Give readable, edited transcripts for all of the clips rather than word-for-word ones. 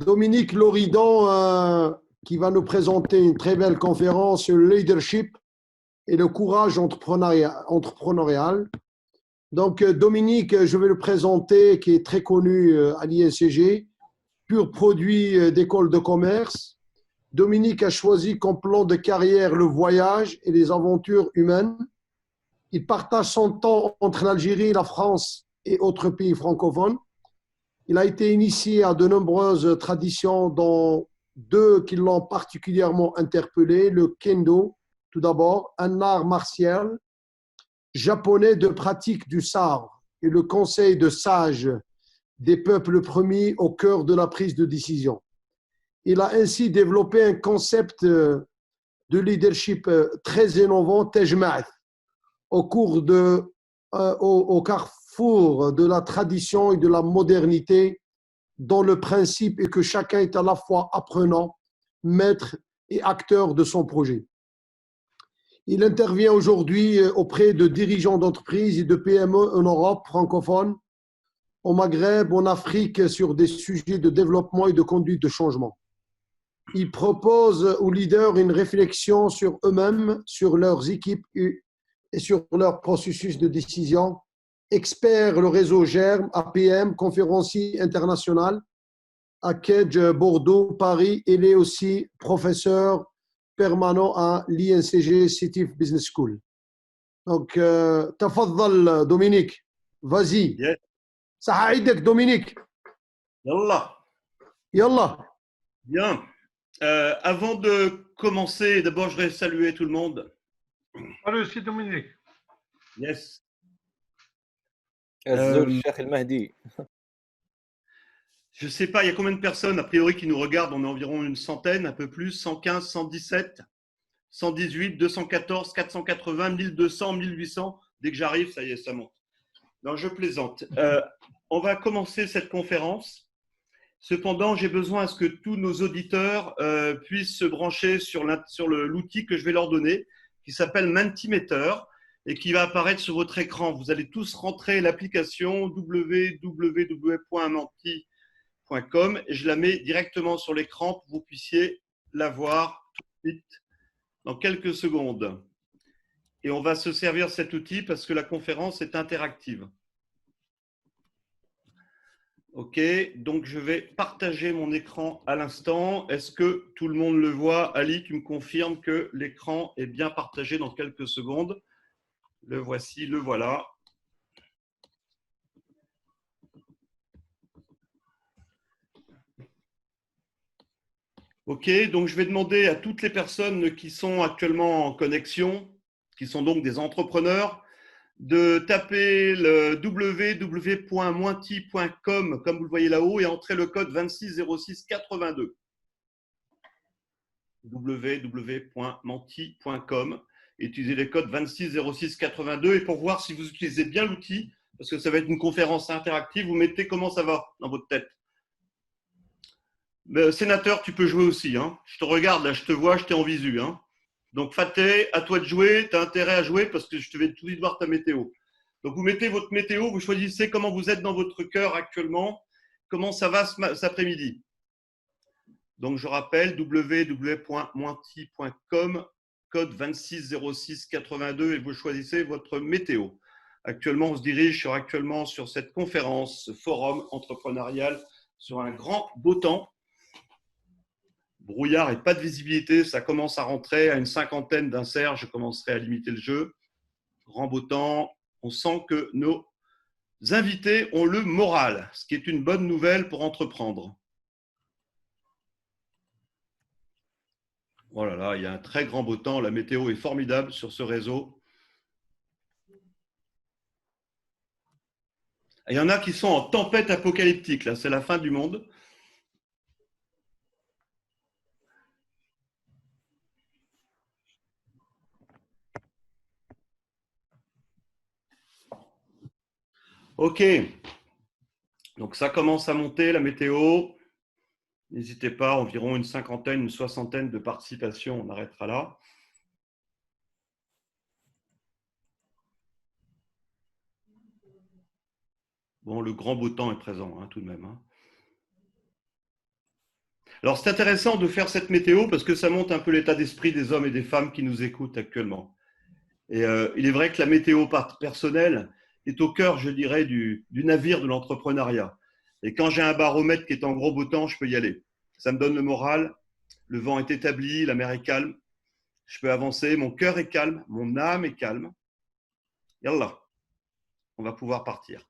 Dominique Loridan qui va nous présenter une très belle conférence sur le leadership et le courage entrepreneurial. Donc, Dominique, je vais le présenter, qui est très connu à l'INCG, pur produit d'école de commerce. Dominique a choisi comme plan de carrière le voyage et les aventures humaines. Il partage son temps entre l'Algérie, la France et autres pays francophones. Il a été initié à de nombreuses traditions, dont deux qui l'ont particulièrement interpellé, le kendo, tout d'abord, un art martial japonais de pratique du sabre et le conseil de sages des peuples premiers au cœur de la prise de décision. Il a ainsi développé un concept de leadership très innovant, Tejmath, au carrefour de la tradition et de la modernité, dont le principe est que chacun est à la fois apprenant, maître et acteur de son projet. Il intervient aujourd'hui auprès de dirigeants d'entreprises et de PME en Europe francophone, au Maghreb, en Afrique, sur des sujets de développement et de conduite de changement. Il propose aux leaders une réflexion sur eux-mêmes, sur leurs équipes et sur leur processus de décision. Expert le réseau GERM, APM, conférencier international à Kedge, Bordeaux, Paris. Il est aussi professeur permanent à l'INCG City Business School. Donc, تفضل Dominique, vas-y. Yes. صح عيدك Dominique. Yallah. Yallah. Bien. Avant de commencer, d'abord, je voudrais saluer tout le monde. Salut, c'est Dominique. Yes. الزول الشيخ المهدي. Je ne sais pas, il y a combien de personnes, a priori, qui nous regardent? On est environ une centaine, un peu plus, 115, 117, 118, 214, 480, 1200, 1800. Dès que j'arrive, ça y est, ça monte. Non, je plaisante. On va commencer cette conférence. Cependant, j'ai besoin à ce que tous nos auditeurs puissent se brancher sur l'outil que je vais leur donner, qui s'appelle Mentimeter et qui va apparaître sur votre écran. Vous allez tous rentrer l'application www.menti.com et je la mets directement sur l'écran pour que vous puissiez la voir tout de suite dans quelques secondes. Et on va se servir de cet outil parce que la conférence est interactive. Ok, donc je vais partager mon écran à l'instant. Est-ce que tout le monde le voit? Ali, tu me confirmes que l'écran est bien partagé dans quelques secondes. Le voici, le voilà. Ok, donc je vais demander à toutes les personnes qui sont actuellement en connexion, qui sont donc des entrepreneurs, de taper le www.mointi.com comme vous le voyez là-haut et entrer le code 260682. www.menti.com. Utilisez les codes 260682 et pour voir si vous utilisez bien l'outil, parce que ça va être une conférence interactive, vous mettez comment ça va dans votre tête. Sénateur, tu peux jouer aussi. Hein. Je te regarde, là, je te vois, je t'ai en visu. Hein. Donc, Fateh, à toi de jouer. Tu as intérêt à jouer parce que je vais tout de suite voir ta météo. Donc, vous mettez votre météo, vous choisissez comment vous êtes dans votre cœur actuellement, comment ça va cet après-midi. Donc, je rappelle www.mointi.com, code 260682 et vous choisissez votre météo. Actuellement, on se dirige sur cette conférence, ce forum entrepreneurial sur un grand beau temps. Brouillard et pas de visibilité, ça commence à rentrer à une cinquantaine d'inserts, je commencerai à limiter le jeu. Grand beau temps, on sent que nos invités ont le moral, ce qui est une bonne nouvelle pour entreprendre. Oh là là, il y a un très grand beau temps, la météo est formidable sur ce réseau. Il y en a qui sont en tempête apocalyptique, là, c'est la fin du monde. Ok, donc ça commence à monter, la météo. N'hésitez pas, environ une cinquantaine, une soixantaine de participations, on arrêtera là. Bon, le grand beau temps est présent, hein, tout de même. Hein. Alors, c'est intéressant de faire cette météo parce que ça montre un peu l'état d'esprit des hommes et des femmes qui nous écoutent actuellement. Et il est vrai que la météo personnelle est au cœur, je dirais, du navire de l'entrepreneuriat. Et quand j'ai un baromètre qui est en gros beau temps, je peux y aller. Ça me donne le moral, le vent est établi, la mer est calme, je peux avancer, mon cœur est calme, mon âme est calme. Yallah, on va pouvoir partir.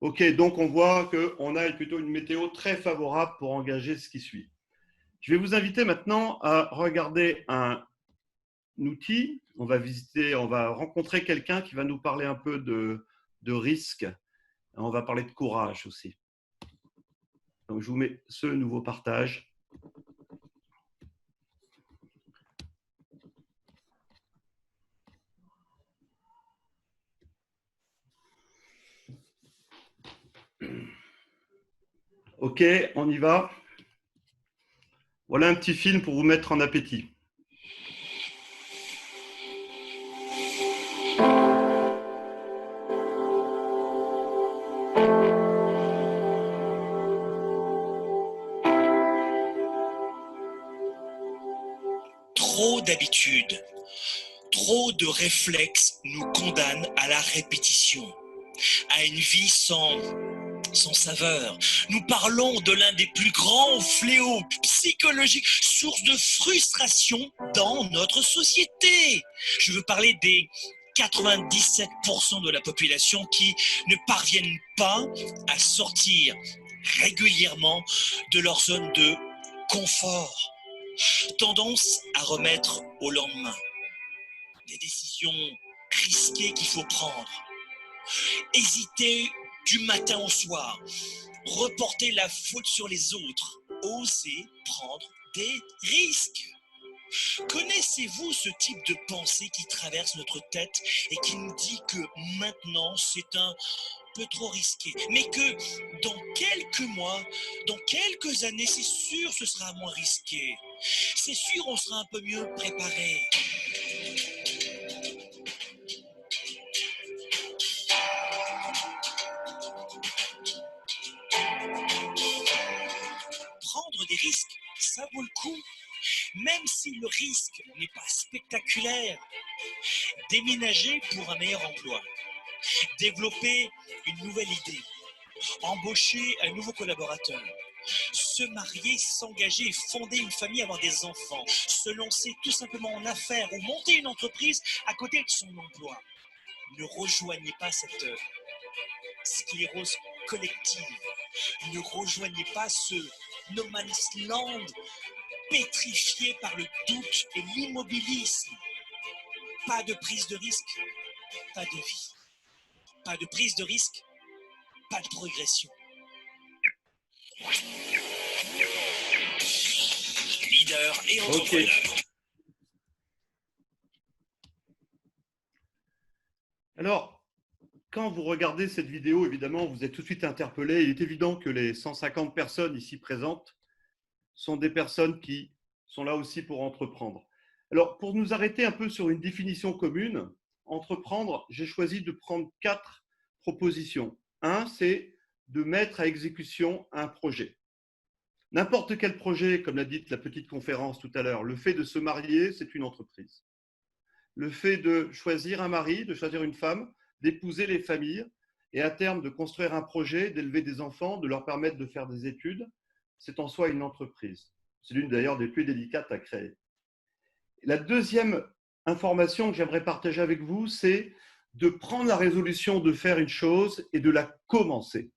Ok, donc on voit qu'on a plutôt une météo très favorable pour engager ce qui suit. Je vais vous inviter maintenant à regarder un outil. On va rencontrer quelqu'un qui va nous parler un peu de risque. On va parler de courage aussi. Donc, je vous mets ce nouveau partage. Ok, on y va. Voilà un petit film pour vous mettre en appétit. Trop d'habitudes, trop de réflexes nous condamnent à la répétition, à une vie sans saveur. Nous parlons de l'un des plus grands fléaux psychologiques, source de frustration dans notre société. Je veux parler des 97% de la population qui ne parviennent pas à sortir régulièrement de leur zone de confort. Tendance à remettre au lendemain des décisions risquées qu'il faut prendre. Hésiter du matin au soir, reporter la faute sur les autres, oser prendre des risques. Connaissez-vous ce type de pensée qui traverse notre tête et qui nous dit que maintenant c'est un peu trop risqué, mais que dans quelques mois, dans quelques années, c'est sûr ce sera moins risqué. C'est sûr on sera un peu mieux préparé. Prendre des risques, ça vaut le coup, même si le risque n'est pas spectaculaire. Déménager pour un meilleur emploi, développer une nouvelle idée, embaucher un nouveau collaborateur, se marier, s'engager et fonder une famille, avoir des enfants, se lancer tout simplement en affaires ou monter une entreprise à côté de son emploi. Ne rejoignez pas cette sclérose collective. Ne rejoignez pas ce no man's land pétrifié par le doute et l'immobilisme. Pas de prise de risque, pas de vie. Pas de prise de risque, pas de progression. Leader et entrepreneur. Okay. Alors, quand vous regardez cette vidéo, évidemment, vous êtes tout de suite interpellé. Il est évident que les 150 personnes ici présentes sont des personnes qui sont là aussi pour entreprendre. Alors, pour nous arrêter un peu sur une définition commune, entreprendre, j'ai choisi de prendre 4 propositions. Un, c'est de mettre à exécution un projet. N'importe quel projet, comme l'a dit la petite conférence tout à l'heure, le fait de se marier, c'est une entreprise. Le fait de choisir un mari, de choisir une femme, d'épouser les familles et à terme de construire un projet, d'élever des enfants, de leur permettre de faire des études, c'est en soi une entreprise. C'est l'une d'ailleurs des plus délicates à créer. La deuxième information que j'aimerais partager avec vous, c'est de prendre la résolution de faire une chose et de la commencer.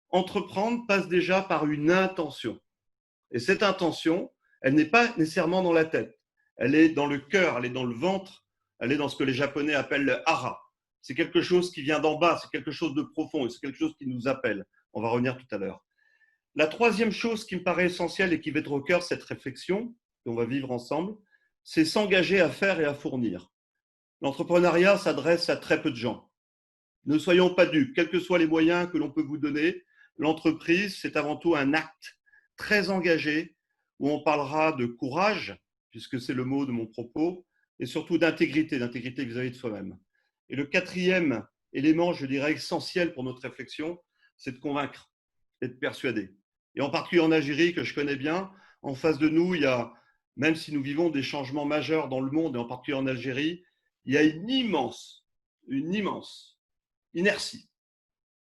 Entreprendre passe déjà par une intention. Et cette intention, elle n'est pas nécessairement dans la tête. Elle est dans le cœur, elle est dans le ventre, elle est dans ce que les Japonais appellent le hara. C'est quelque chose qui vient d'en bas, c'est quelque chose de profond, et c'est quelque chose qui nous appelle. On va revenir tout à l'heure. La troisième chose qui me paraît essentielle et qui va être au cœur de cette réflexion, qu'on va vivre ensemble, c'est s'engager à faire et à fournir. L'entrepreneuriat s'adresse à très peu de gens. Ne soyons pas dupes, quels que soient les moyens que l'on peut vous donner, l'entreprise, c'est avant tout un acte très engagé où on parlera de courage, puisque c'est le mot de mon propos, et surtout d'intégrité vis-à-vis de soi-même. Et le quatrième élément, je dirais, essentiel pour notre réflexion, c'est de convaincre et de persuader. Et en particulier en Algérie, que je connais bien, en face de nous, il y a, même si nous vivons des changements majeurs dans le monde, et en particulier en Algérie, il y a une immense inertie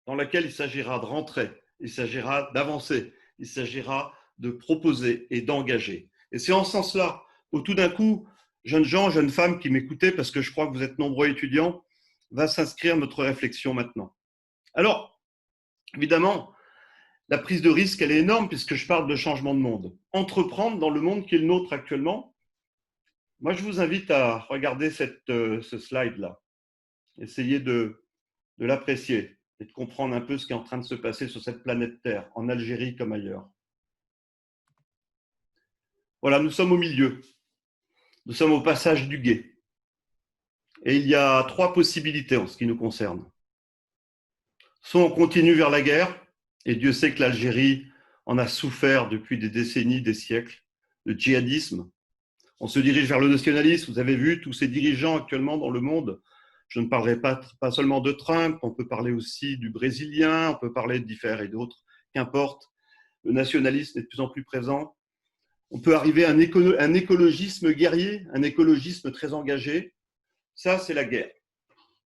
dans laquelle il s'agira de rentrer, il s'agira d'avancer, il s'agira de proposer et d'engager. Et c'est en ce sens-là où tout d'un coup, jeunes gens, jeunes femmes qui m'écoutez, parce que je crois que vous êtes nombreux étudiants, va s'inscrire notre réflexion maintenant. Alors, évidemment, la prise de risque, elle est énorme puisque je parle de changement de monde. Entreprendre dans le monde qui est le nôtre actuellement, moi je vous invite à regarder ce slide-là. Essayez de l'apprécier et de comprendre un peu ce qui est en train de se passer sur cette planète Terre, en Algérie comme ailleurs. Voilà, nous sommes au milieu. Nous sommes au passage du gué. Et il y a 3 possibilités en ce qui nous concerne. Soit on continue vers la guerre, et Dieu sait que l'Algérie en a souffert depuis des décennies, des siècles, le djihadisme. On se dirige vers le nationalisme. Vous avez vu tous ces dirigeants actuellement dans le monde. Je ne parlerai pas seulement de Trump, on peut parler aussi du Brésilien, on peut parler de différents et d'autres, qu'importe. Le nationalisme est de plus en plus présent. On peut arriver à un écologisme guerrier, un écologisme très engagé. Ça, c'est la guerre.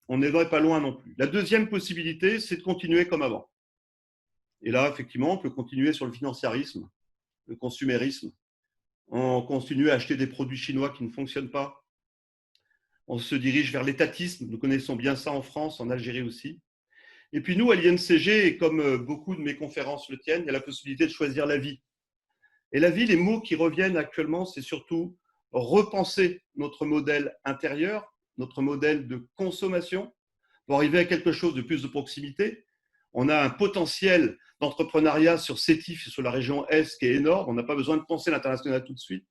On n'est pas loin non plus. La deuxième possibilité, c'est de continuer comme avant. Et là, effectivement, on peut continuer sur le financiarisme, le consumérisme. On continue à acheter des produits chinois qui ne fonctionnent pas. On se dirige vers l'étatisme. Nous connaissons bien ça en France, en Algérie aussi. Et puis nous, à l'INCG, et comme beaucoup de mes conférences le tiennent, il y a la possibilité de choisir la vie. Et la vie, les mots qui reviennent actuellement, c'est surtout repenser notre modèle intérieur, notre modèle de consommation, pour arriver à quelque chose de plus de proximité. On a un potentiel d'entrepreneuriat sur Sétif et sur la région Est qui est énorme. On n'a pas besoin de penser l'international tout de suite.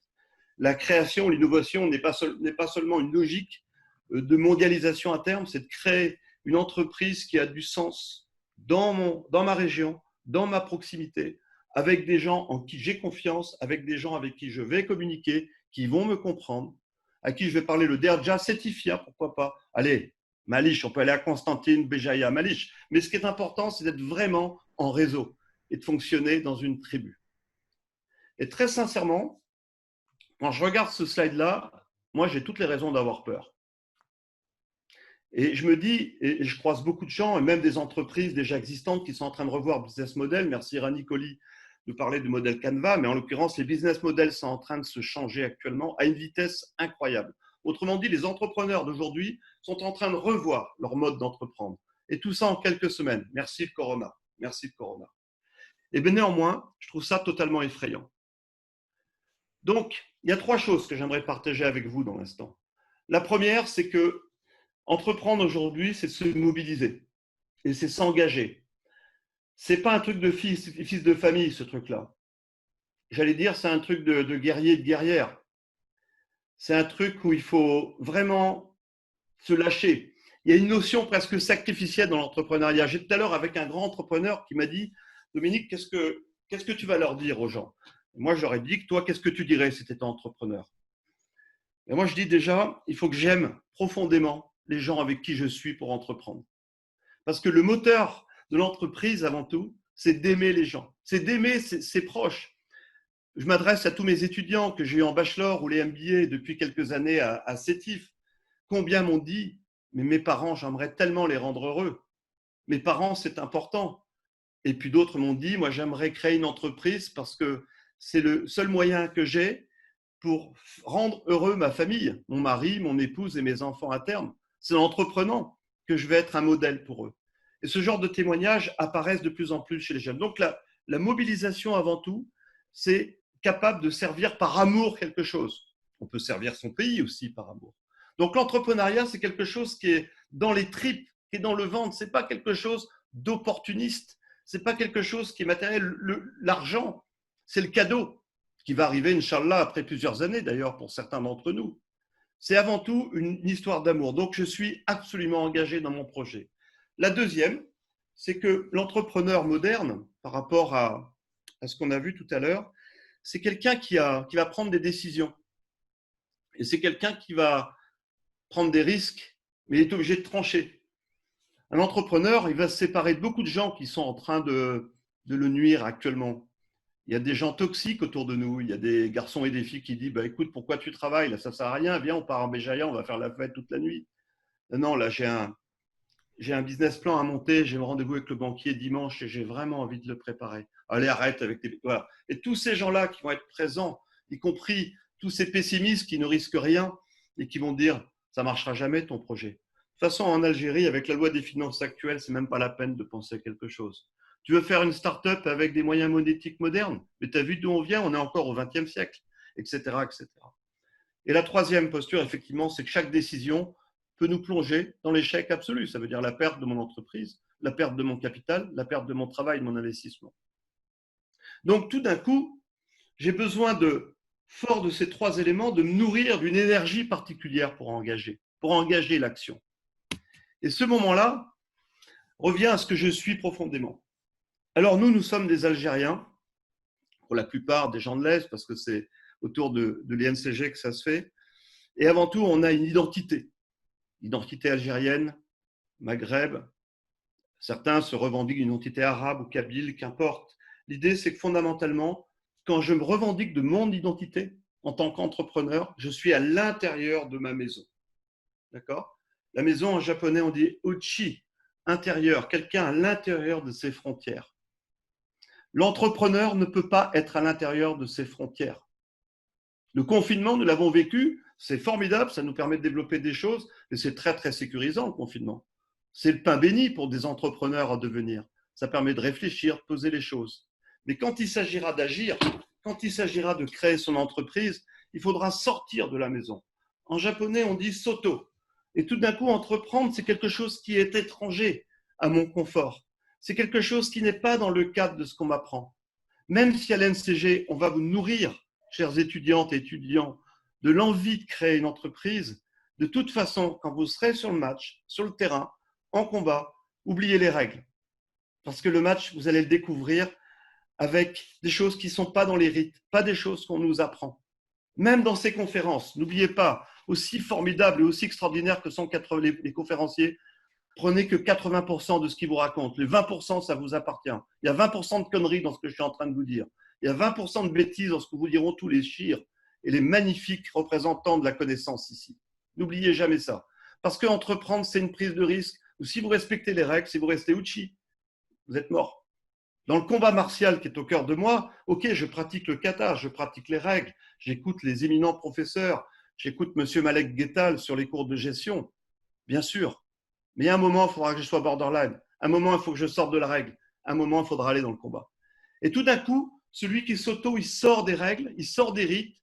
La création, l'innovation n'est pas seulement une logique de mondialisation à terme, c'est de créer une entreprise qui a du sens dans ma région, dans ma proximité, avec des gens en qui j'ai confiance, avec des gens avec qui je vais communiquer, qui vont me comprendre, à qui je vais parler le Derja Sétifia, pourquoi pas. Allez, Malich, on peut aller à Constantine, Béjaïa, Malich. Mais ce qui est important, c'est d'être vraiment en réseau et de fonctionner dans une tribu. Et très sincèrement, quand je regarde ce slide-là, moi, j'ai toutes les raisons d'avoir peur. Et je me dis, et je croise beaucoup de gens, et même des entreprises déjà existantes qui sont en train de revoir business model. Merci Rani Colli de parler du modèle Canva, mais en l'occurrence, les business models sont en train de se changer actuellement à une vitesse incroyable. Autrement dit, les entrepreneurs d'aujourd'hui sont en train de revoir leur mode d'entreprendre. Et tout ça en quelques semaines. Merci le Corona. Merci le Corona. Et bien néanmoins, je trouve ça totalement effrayant. Donc, il y a 3 choses que j'aimerais partager avec vous dans l'instant. La première, c'est que entreprendre aujourd'hui, c'est se mobiliser et c'est s'engager. Ce n'est pas un truc de fils de famille, ce truc-là. J'allais dire, c'est un truc de guerrier et de guerrière. C'est un truc où il faut vraiment se lâcher. Il y a une notion presque sacrificielle dans l'entrepreneuriat. J'ai tout à l'heure avec un grand entrepreneur qui m'a dit « Dominique, qu'est-ce que tu vas leur dire aux gens ?» Moi, je leur ai dit « Toi, qu'est-ce que tu dirais si tu étais entrepreneur ?» Et moi, je dis déjà, il faut que j'aime profondément les gens avec qui je suis pour entreprendre. Parce que le moteur de l'entreprise, avant tout, c'est d'aimer les gens. C'est d'aimer ses proches. Je m'adresse à tous mes étudiants que j'ai eu en bachelor ou les MBA depuis quelques années à Sétif. Combien m'ont dit, mais mes parents, j'aimerais tellement les rendre heureux. Mes parents, c'est important. Et puis d'autres m'ont dit, moi, j'aimerais créer une entreprise parce que c'est le seul moyen que j'ai pour rendre heureux ma famille, mon mari, mon épouse et mes enfants à terme. C'est en entreprenant que je vais être un modèle pour eux. Et ce genre de témoignages apparaissent de plus en plus chez les jeunes. Donc la mobilisation avant tout, c'est capable de servir par amour quelque chose. On peut servir son pays aussi par amour. Donc l'entrepreneuriat, c'est quelque chose qui est dans les tripes, qui est dans le ventre. Ce n'est pas quelque chose d'opportuniste. Ce n'est pas quelque chose qui est matériel. L'argent, c'est le cadeau qui va arriver, Inch'Allah, après plusieurs années d'ailleurs pour certains d'entre nous. C'est avant tout une histoire d'amour. Donc je suis absolument engagé dans mon projet. La deuxième, c'est que l'entrepreneur moderne, par rapport à ce qu'on a vu tout à l'heure, c'est quelqu'un qui va prendre des décisions. Et c'est quelqu'un qui va prendre des risques, mais il est obligé de trancher. Un entrepreneur, il va se séparer de beaucoup de gens qui sont en train de le nuire actuellement. Il y a des gens toxiques autour de nous. Il y a des garçons et des filles qui disent bah, écoute, pourquoi tu travailles? Là, ça ne sert à rien. Viens, on part en Béjaïa, on va faire la fête toute la nuit. Non, là, j'ai un business plan à monter. J'ai un rendez-vous avec le banquier dimanche et j'ai vraiment envie de le préparer. Allez, arrête avec tes. Voilà. Et tous ces gens-là qui vont être présents, y compris tous ces pessimistes qui ne risquent rien et qui vont dire ça ne marchera jamais ton projet. De toute façon, en Algérie, avec la loi des finances actuelle, ce n'est même pas la peine de penser à quelque chose. Tu veux faire une start-up avec des moyens monétiques modernes, mais tu as vu d'où on vient, on est encore au XXe siècle, etc., etc. Et la troisième posture, effectivement, c'est que chaque décision peut nous plonger dans l'échec absolu. Ça veut dire la perte de mon entreprise, la perte de mon capital, la perte de mon travail, de mon investissement. Donc, tout d'un coup, j'ai besoin fort de ces trois éléments, de me nourrir d'une énergie particulière pour engager l'action. Et ce moment-là revient à ce que je suis profondément. Alors nous sommes des Algériens, pour la plupart des gens de l'Est, parce que c'est autour de l'INCG que ça se fait. Et avant tout, on a une identité algérienne, Maghreb. Certains se revendiquent d'une identité arabe ou kabyle, qu'importe. L'idée, c'est que fondamentalement, quand je me revendique de mon identité en tant qu'entrepreneur, je suis à l'intérieur de ma maison. D'accord? La maison, en japonais, on dit ochi, intérieur, quelqu'un à l'intérieur de ses frontières. L'entrepreneur ne peut pas être à l'intérieur de ses frontières. Le confinement, nous l'avons vécu, c'est formidable, ça nous permet de développer des choses, mais c'est très, très sécurisant, le confinement. C'est le pain béni pour des entrepreneurs à devenir. Ça permet de réfléchir, de poser les choses. Mais quand il s'agira d'agir, quand il s'agira de créer son entreprise, il faudra sortir de la maison. En japonais, on dit soto. Et tout d'un coup, entreprendre, c'est quelque chose qui est étranger à mon confort. C'est quelque chose qui n'est pas dans le cadre de ce qu'on m'apprend. Même si à l'NCG, on va vous nourrir, chers étudiantes et étudiants, de l'envie de créer une entreprise, de toute façon, quand vous serez sur le match, sur le terrain, en combat, oubliez les règles. Parce que le match, vous allez le découvrir avec des choses qui ne sont pas dans les rites, pas des choses qu'on nous apprend. Même dans ces conférences, n'oubliez pas, aussi formidables et aussi extraordinaires que sont les conférenciers, prenez que 80% de ce qu'ils vous racontent. Les 20%, ça vous appartient. Il y a 20% de conneries dans ce que je suis en train de vous dire. Il y a 20% de bêtises dans ce que vous diront tous les chirs et les magnifiques représentants de la connaissance ici. N'oubliez jamais ça. Parce qu'entreprendre, c'est une prise de risque. Ou si vous respectez les règles, si vous restez uchi, vous êtes mort. Dans le combat martial qui est au cœur de moi, ok, je pratique le kata, je pratique les règles, j'écoute les éminents professeurs, j'écoute M. Malek Guettal sur les cours de gestion, bien sûr. Mais à un moment, il faudra que je sois borderline. À un moment, il faut que je sorte de la règle. À un moment, il faudra aller dans le combat. Et tout d'un coup, celui qui s'auto, il sort des règles, il sort des rites.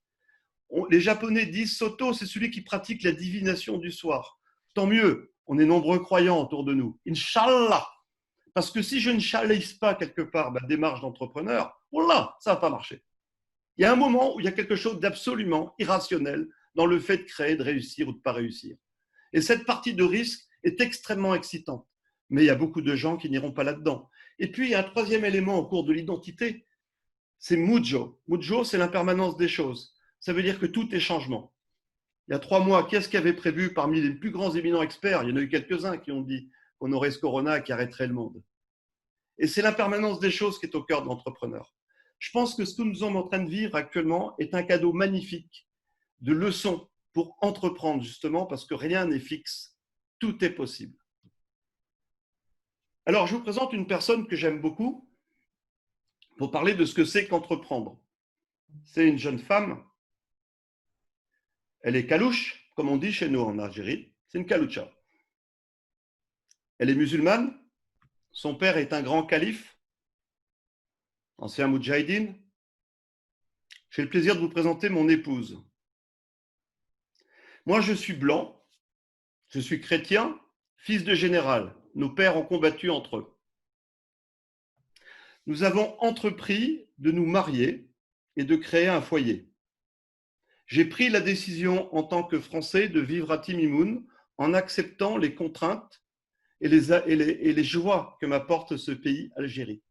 Les Japonais disent s'auto, c'est celui qui pratique la divination du soir. Tant mieux, on est nombreux croyants autour de nous. Inch'Allah. Parce que si je ne chalaise pas quelque part ma démarche d'entrepreneur, voilà, ça ne va pas marcher. Il y a un moment où il y a quelque chose d'absolument irrationnel dans le fait de créer, de réussir ou de ne pas réussir. Et cette partie de risque est extrêmement excitante. Mais il y a beaucoup de gens qui n'iront pas là-dedans. Et puis, il y a un troisième élément au cours de l'identité, c'est Mujo. Mujo, c'est l'impermanence des choses. Ça veut dire que tout est changement. Il y a 3 mois, qu'est-ce qu'il y avait prévu parmi les plus grands éminents experts? Il y en a eu quelques-uns qui ont dit qu'on aurait ce corona qui arrêterait le monde. Et c'est l'impermanence des choses qui est au cœur de l'entrepreneur. Je pense que ce que nous sommes en train de vivre actuellement est un cadeau magnifique de leçons pour entreprendre, justement, parce que rien n'est fixe. Tout est possible. Alors, je vous présente une personne que j'aime beaucoup pour parler de ce que c'est qu'entreprendre. C'est une jeune femme. Elle est kalouche, comme on dit chez nous en Algérie. C'est une kaloucha. Elle est musulmane. Son père est un grand calife, ancien moudjahidine. J'ai le plaisir de vous présenter mon épouse. Moi, je suis blanc, je suis chrétien, fils de général. Nos pères ont combattu entre eux. Nous avons entrepris de nous marier et de créer un foyer. J'ai pris la décision en tant que Français de vivre à Timimoun en acceptant les contraintes et les joies que m'apporte ce pays, Algérie.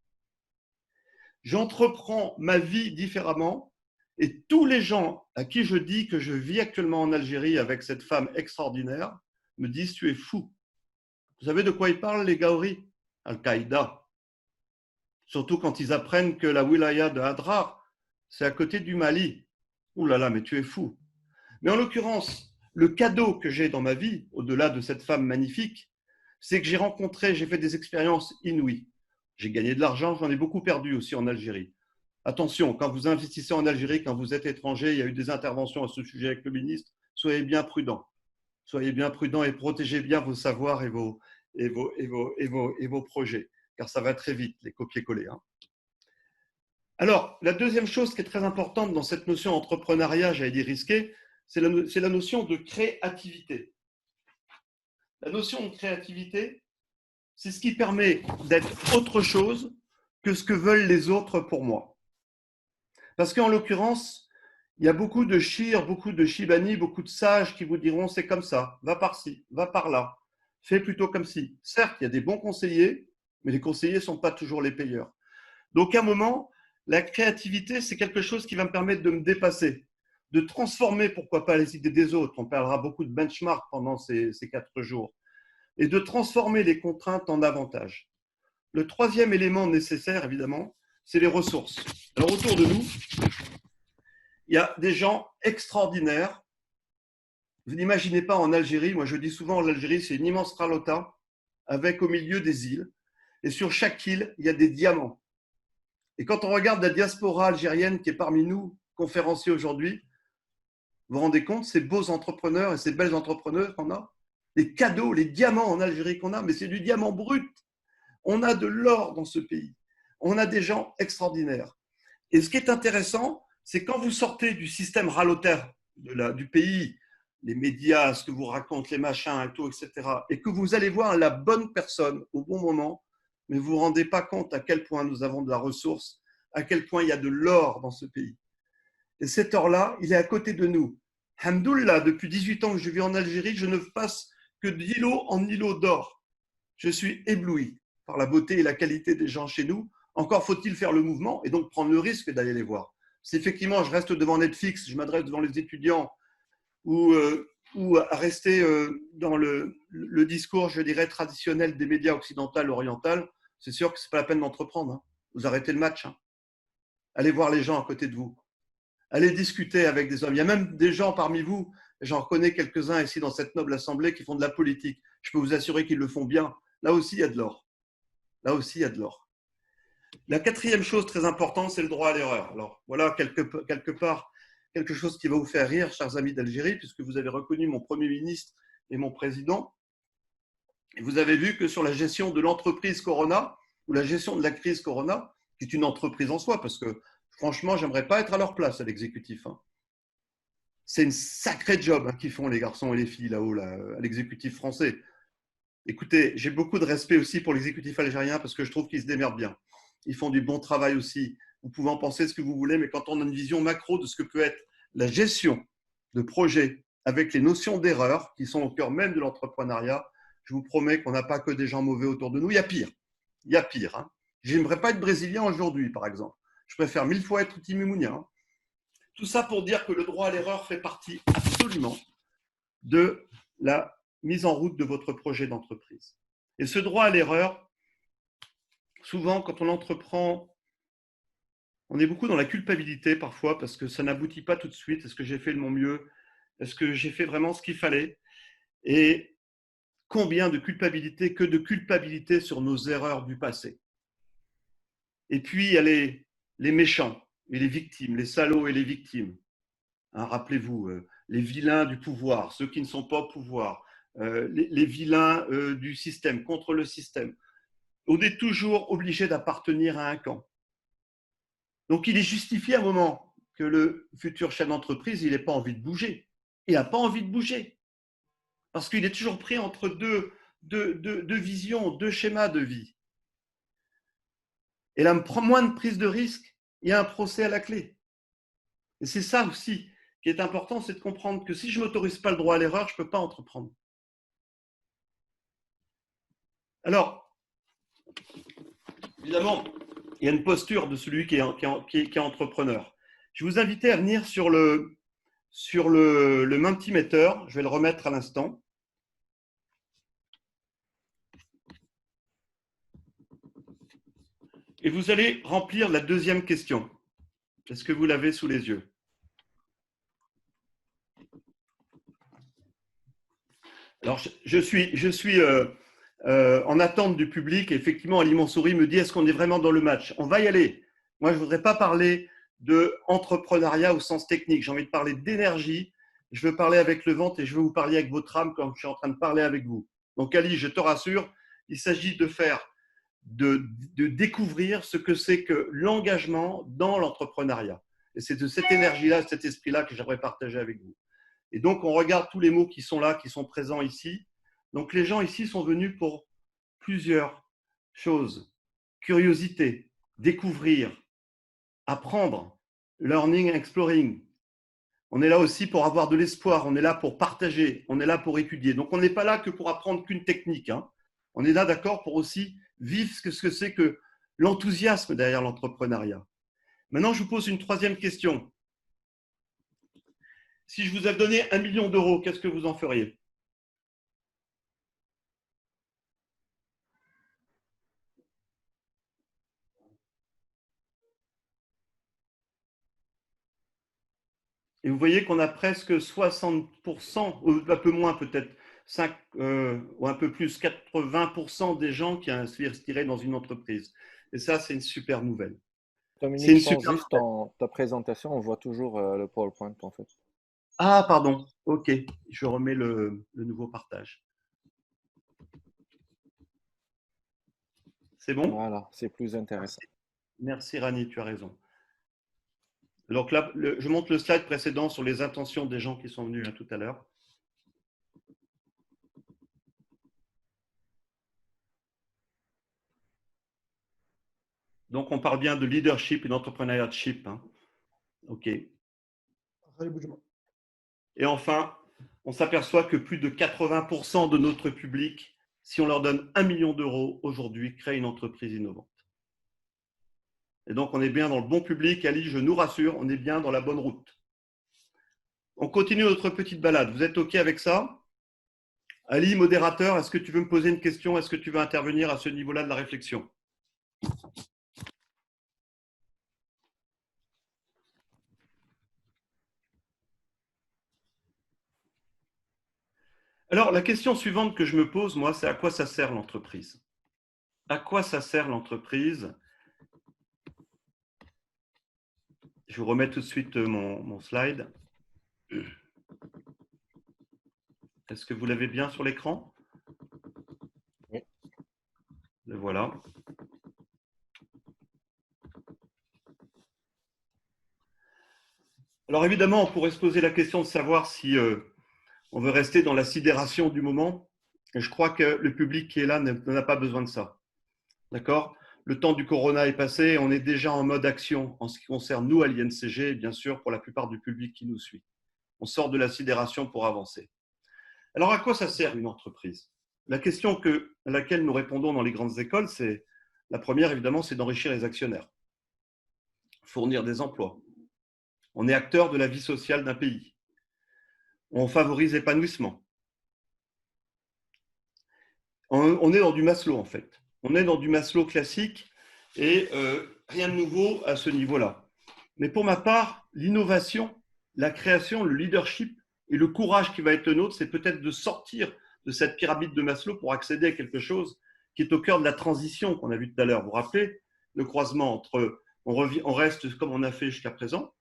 J'entreprends ma vie différemment et tous les gens à qui je dis que je vis actuellement en Algérie avec cette femme extraordinaire me disent « tu es fou ». Vous savez de quoi ils parlent, les Gaouris? Al-Qaïda. Surtout quand ils apprennent que la wilaya de Hadrar, c'est à côté du Mali. Ouh là là, mais tu es fou. Mais en l'occurrence, le cadeau que j'ai dans ma vie, au-delà de cette femme magnifique, c'est que j'ai fait des expériences inouïes. J'ai gagné de l'argent, j'en ai beaucoup perdu aussi en Algérie. Attention, quand vous investissez en Algérie, quand vous êtes étranger, il y a eu des interventions à ce sujet avec le ministre, soyez bien prudents. Soyez bien prudents et protégez bien vos savoirs et vos projets, car ça va très vite, les copier-coller. Hein. Alors, la deuxième chose qui est très importante dans cette notion d'entrepreneuriat, j'allais dire risqué, c'est la notion de créativité. La notion de créativité, c'est ce qui permet d'être autre chose que ce que veulent les autres pour moi. Parce qu'en l'occurrence, il y a beaucoup de shirs, beaucoup de shibani, beaucoup de sages qui vous diront c'est comme ça, va par-ci, va par-là, fais plutôt comme ci. Certes, il y a des bons conseillers, mais les conseillers ne sont pas toujours les payeurs. Donc à un moment, la créativité, c'est quelque chose qui va me permettre de me dépasser, de transformer, pourquoi pas, les idées des autres. On parlera beaucoup de benchmark pendant ces 4 jours. Et de transformer les contraintes en avantages. Le troisième élément nécessaire, évidemment, c'est les ressources. Alors autour de nous, il y a des gens extraordinaires. Vous n'imaginez pas en Algérie, moi je dis souvent l'Algérie, c'est une immense ralota avec au milieu des îles. Et sur chaque île, il y a des diamants. Et quand on regarde la diaspora algérienne qui est parmi nous, conférenciers aujourd'hui, vous vous rendez compte, ces beaux entrepreneurs et ces belles entrepreneurs qu'on a, les cadeaux, les diamants en Algérie qu'on a, mais c'est du diamant brut. On a de l'or dans ce pays. On a des gens extraordinaires. Et ce qui est intéressant, c'est quand vous sortez du système ralotaire du pays, les médias, ce que vous racontent, les machins, et tout, etc., et que vous allez voir la bonne personne au bon moment, mais vous ne vous rendez pas compte à quel point nous avons de la ressource, à quel point il y a de l'or dans ce pays. Et cet or-là, il est à côté de nous. Hamdoullah, depuis 18 ans que je vis en Algérie, je ne passe que d'îlot en îlot d'or. Je suis ébloui par la beauté et la qualité des gens chez nous. Encore faut-il faire le mouvement et donc prendre le risque d'aller les voir. Si effectivement je reste devant Netflix, je m'adresse devant les étudiants ou à rester dans le discours, je dirais, traditionnel des médias occidentaux, orientaux, c'est sûr que ce n'est pas la peine d'entreprendre. Hein. Vous arrêtez le match. Hein. Allez voir les gens à côté de vous. Allez discuter avec des hommes. Il y a même des gens parmi vous, j'en reconnais quelques-uns ici dans cette noble assemblée, qui font de la politique. Je peux vous assurer qu'ils le font bien. Là aussi, il y a de l'or. Là aussi, il y a de l'or. La quatrième chose très importante, c'est le droit à l'erreur. Alors, voilà quelque part quelque chose qui va vous faire rire, chers amis d'Algérie, puisque vous avez reconnu mon Premier ministre et mon Président. Et vous avez vu que sur la gestion de l'entreprise Corona, ou la gestion de la crise Corona, qui est une entreprise en soi, parce que franchement, j'aimerais pas être à leur place à l'exécutif. Hein. C'est une sacrée job qu'ils font les garçons et les filles là-haut, là, à l'exécutif français. Écoutez, j'ai beaucoup de respect aussi pour l'exécutif algérien parce que je trouve qu'ils se démerdent bien. Ils font du bon travail aussi. Vous pouvez en penser ce que vous voulez, mais quand on a une vision macro de ce que peut être la gestion de projets avec les notions d'erreur qui sont au cœur même de l'entrepreneuriat, je vous promets qu'on n'a pas que des gens mauvais autour de nous. Il y a pire. Il y a pire. Hein. Je n'aimerais pas être brésilien aujourd'hui, par exemple. Je préfère 1000 fois être timimounien. Hein. Tout ça pour dire que le droit à l'erreur fait partie absolument de la mise en route de votre projet d'entreprise. Et ce droit à l'erreur, souvent quand on entreprend, on est beaucoup dans la culpabilité parfois parce que ça n'aboutit pas tout de suite. Est-ce que j'ai fait de mon mieux? Est-ce que j'ai fait vraiment ce qu'il fallait? Et combien de culpabilité, que de culpabilité sur nos erreurs du passé. Et puis il y a les méchants et les victimes, les salauds et les victimes. Hein, rappelez-vous, les vilains du pouvoir, ceux qui ne sont pas au pouvoir, les vilains du système, contre le système. On est toujours obligé d'appartenir à un camp. Donc, il est justifié à un moment que le futur chef d'entreprise, il n'ait pas envie de bouger. Il n'a pas envie de bouger. Parce qu'il est toujours pris entre deux visions, deux schémas de vie. Et là, moins de prise de risque, il y a un procès à la clé. Et c'est ça aussi qui est important, c'est de comprendre que si je ne m'autorise pas le droit à l'erreur, je ne peux pas entreprendre. Alors, évidemment, il y a une posture de celui qui est entrepreneur. Je vais vous inviter à venir sur le Mentimeter. Je vais le remettre à l'instant. Et vous allez remplir la deuxième question. Est-ce que vous l'avez sous les yeux? Alors, je suis en attente du public. Effectivement, Ali Mansouri me dit, est-ce qu'on est vraiment dans le match? On va y aller. Moi, je ne voudrais pas parler d'entrepreneuriat au sens technique. J'ai envie de parler d'énergie. Je veux parler avec le ventre et je veux vous parler avec votre âme comme je suis en train de parler avec vous. Donc, Ali, je te rassure, il s'agit de découvrir ce que c'est que l'engagement dans l'entrepreneuriat. Et c'est de cette énergie-là, de cet esprit-là que j'aimerais partager avec vous. Et donc, on regarde tous les mots qui sont là, qui sont présents ici. Donc, les gens ici sont venus pour plusieurs choses. Curiosité, découvrir, apprendre, learning, exploring. On est là aussi pour avoir de l'espoir, on est là pour partager, on est là pour étudier. Donc, on n'est pas là que pour apprendre qu'une technique. On est là, d'accord, pour aussi vivre ce que c'est que l'enthousiasme derrière l'entrepreneuriat. Maintenant, je vous pose une troisième question. Si je vous avais donné 1 million d'euros, qu'est-ce que vous en feriez? Et vous voyez qu'on a presque 60%, ou un peu moins peut-être, ou un peu plus, 80% des gens qui investiraient dans une entreprise. Et ça, c'est une super nouvelle. Dominique, C'est une je pense super juste nouvelle. dans ta présentation, on voit toujours le PowerPoint en fait. Ah, pardon. OK. Je remets le nouveau partage. C'est bon? Voilà, c'est plus intéressant. Merci Rani, tu as raison. Donc là, je montre le slide précédent sur les intentions des gens qui sont venus tout à l'heure. Donc, on parle bien de leadership et d'entrepreneurship. OK. Et enfin, on s'aperçoit que plus de 80% de notre public, si on leur donne 1 million d'euros aujourd'hui, crée une entreprise innovante. Et donc, on est bien dans le bon public. Ali, je nous rassure, on est bien dans la bonne route. On continue notre petite balade. Vous êtes OK avec ça? Ali, modérateur, est-ce que tu veux me poser une question? Est-ce que tu veux intervenir à ce niveau-là de la réflexion? Alors, la question suivante que je me pose, moi, c'est à quoi ça sert l'entreprise? À quoi ça sert l'entreprise? Je vous remets tout de suite mon slide. Est-ce que vous l'avez bien sur l'écran? Oui. Le voilà. Alors évidemment, on pourrait se poser la question de savoir si on veut rester dans la sidération du moment. Et je crois que le public qui est là n'en a pas besoin de ça. D'accord? Le temps du corona est passé, on est déjà en mode action en ce qui concerne nous à l'INCG et bien sûr pour la plupart du public qui nous suit. On sort de la sidération pour avancer. Alors à quoi ça sert une entreprise? La question à laquelle nous répondons dans les grandes écoles, c'est la première évidemment, c'est d'enrichir les actionnaires, fournir des emplois. On est acteur de la vie sociale d'un pays. On favorise l'épanouissement. On est dans du Maslow en fait. On est dans du Maslow classique et rien de nouveau à ce niveau-là. Mais pour ma part, l'innovation, la création, le leadership et le courage qui va être le nôtre, c'est peut-être de sortir de cette pyramide de Maslow pour accéder à quelque chose qui est au cœur de la transition qu'on a vu tout à l'heure. Vous vous rappelez le croisement entre on reste comme on a fait jusqu'à présent,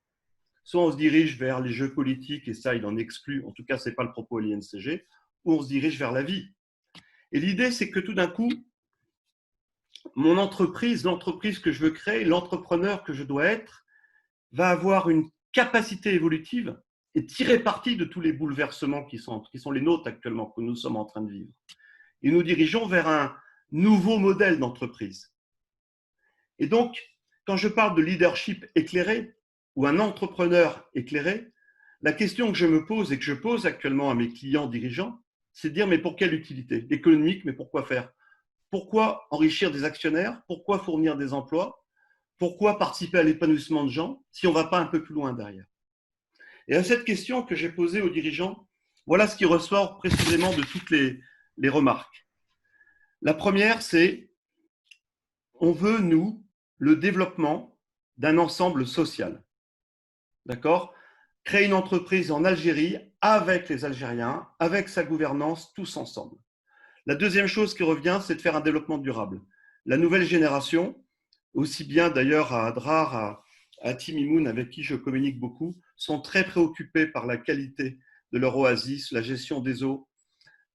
soit on se dirige vers les jeux politiques et ça, il en exclut, en tout cas, ce n'est pas le propos de l'INCG, ou on se dirige vers la vie. Et l'idée, c'est que tout d'un coup, mon entreprise, l'entreprise que je veux créer, l'entrepreneur que je dois être, va avoir une capacité évolutive et tirer parti de tous les bouleversements qui sont les nôtres actuellement, que nous sommes en train de vivre. Et nous dirigeons vers un nouveau modèle d'entreprise. Et donc, quand je parle de leadership éclairé ou un entrepreneur éclairé, la question que je me pose et que je pose actuellement à mes clients dirigeants, c'est de dire mais pour quelle utilité? Économique, mais pourquoi faire? Pourquoi enrichir des actionnaires? Pourquoi fournir des emplois? Pourquoi participer à l'épanouissement de gens si on ne va pas un peu plus loin derrière? Et à cette question que j'ai posée aux dirigeants, voilà ce qui ressort précisément de toutes les remarques. La première, c'est on veut, nous, le développement d'un ensemble social. D'accord? Créer une entreprise en Algérie avec les Algériens, avec sa gouvernance, tous ensemble. La deuxième chose qui revient, c'est de faire un développement durable. La nouvelle génération, aussi bien d'ailleurs à Adrar, à Timimoun, avec qui je communique beaucoup, sont très préoccupés par la qualité de leur oasis, la gestion des eaux,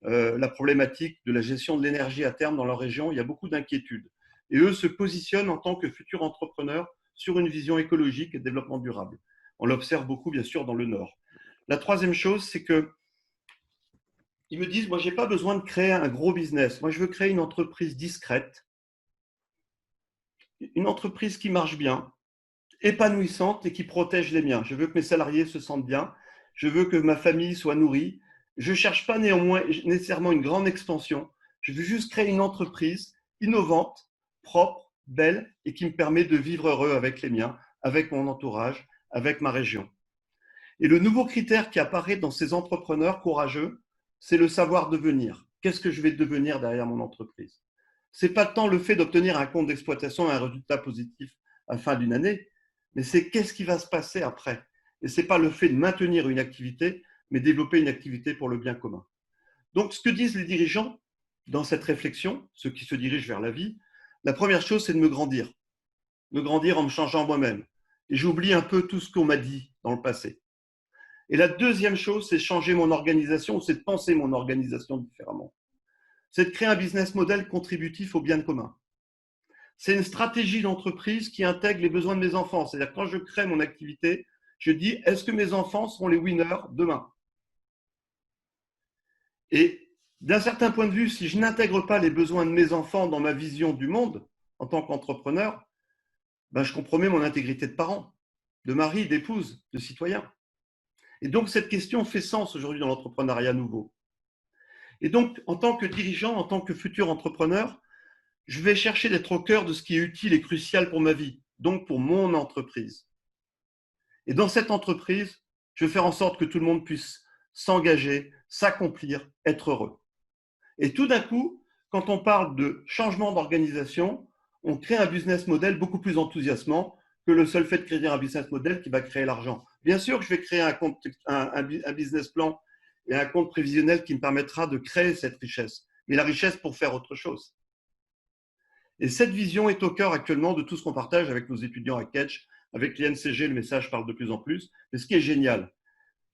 la problématique de la gestion de l'énergie à terme dans leur région. Il y a beaucoup d'inquiétudes. Et eux se positionnent en tant que futurs entrepreneurs sur une vision écologique et de développement durable. On l'observe beaucoup, bien sûr, dans le Nord. La troisième chose, c'est que ils me disent, moi, je n'ai pas besoin de créer un gros business. Moi, je veux créer une entreprise discrète, une entreprise qui marche bien, épanouissante et qui protège les miens. Je veux que mes salariés se sentent bien. Je veux que ma famille soit nourrie. Je ne cherche pas néanmoins nécessairement une grande expansion. Je veux juste créer une entreprise innovante, propre, belle et qui me permet de vivre heureux avec les miens, avec mon entourage, avec ma région. Et le nouveau critère qui apparaît dans ces entrepreneurs courageux, c'est le savoir devenir. Qu'est-ce que je vais devenir derrière mon entreprise? Ce n'est pas tant le fait d'obtenir un compte d'exploitation et un résultat positif à la fin d'une année, mais c'est qu'est-ce qui va se passer après. Et ce n'est pas le fait de maintenir une activité, mais développer une activité pour le bien commun. Donc, ce que disent les dirigeants dans cette réflexion, ceux qui se dirigent vers la vie, la première chose, c'est de me grandir en me changeant moi-même. Et j'oublie un peu tout ce qu'on m'a dit dans le passé. Et la deuxième chose, c'est changer mon organisation, c'est de penser mon organisation différemment. C'est de créer un business model contributif au bien commun. C'est une stratégie d'entreprise qui intègre les besoins de mes enfants. C'est-à-dire quand je crée mon activité, je dis, est-ce que mes enfants seront les winners demain? Et d'un certain point de vue, si je n'intègre pas les besoins de mes enfants dans ma vision du monde en tant qu'entrepreneur, ben je compromets mon intégrité de parent, de mari, d'épouse, de citoyen. Et donc, cette question fait sens aujourd'hui dans l'entrepreneuriat nouveau. Et donc, en tant que dirigeant, en tant que futur entrepreneur, je vais chercher d'être au cœur de ce qui est utile et crucial pour ma vie, donc pour mon entreprise. Et dans cette entreprise, je vais faire en sorte que tout le monde puisse s'engager, s'accomplir, être heureux. Et tout d'un coup, quand on parle de changement d'organisation, on crée un business model beaucoup plus enthousiasmant que le seul fait de créer un business model qui va créer l'argent. Bien sûr que je vais créer un business plan et un compte prévisionnel qui me permettra de créer cette richesse, mais la richesse pour faire autre chose. Et cette vision est au cœur actuellement de tout ce qu'on partage avec nos étudiants à Ketch, avec l'INCG, le message parle de plus en plus. Mais ce qui est génial,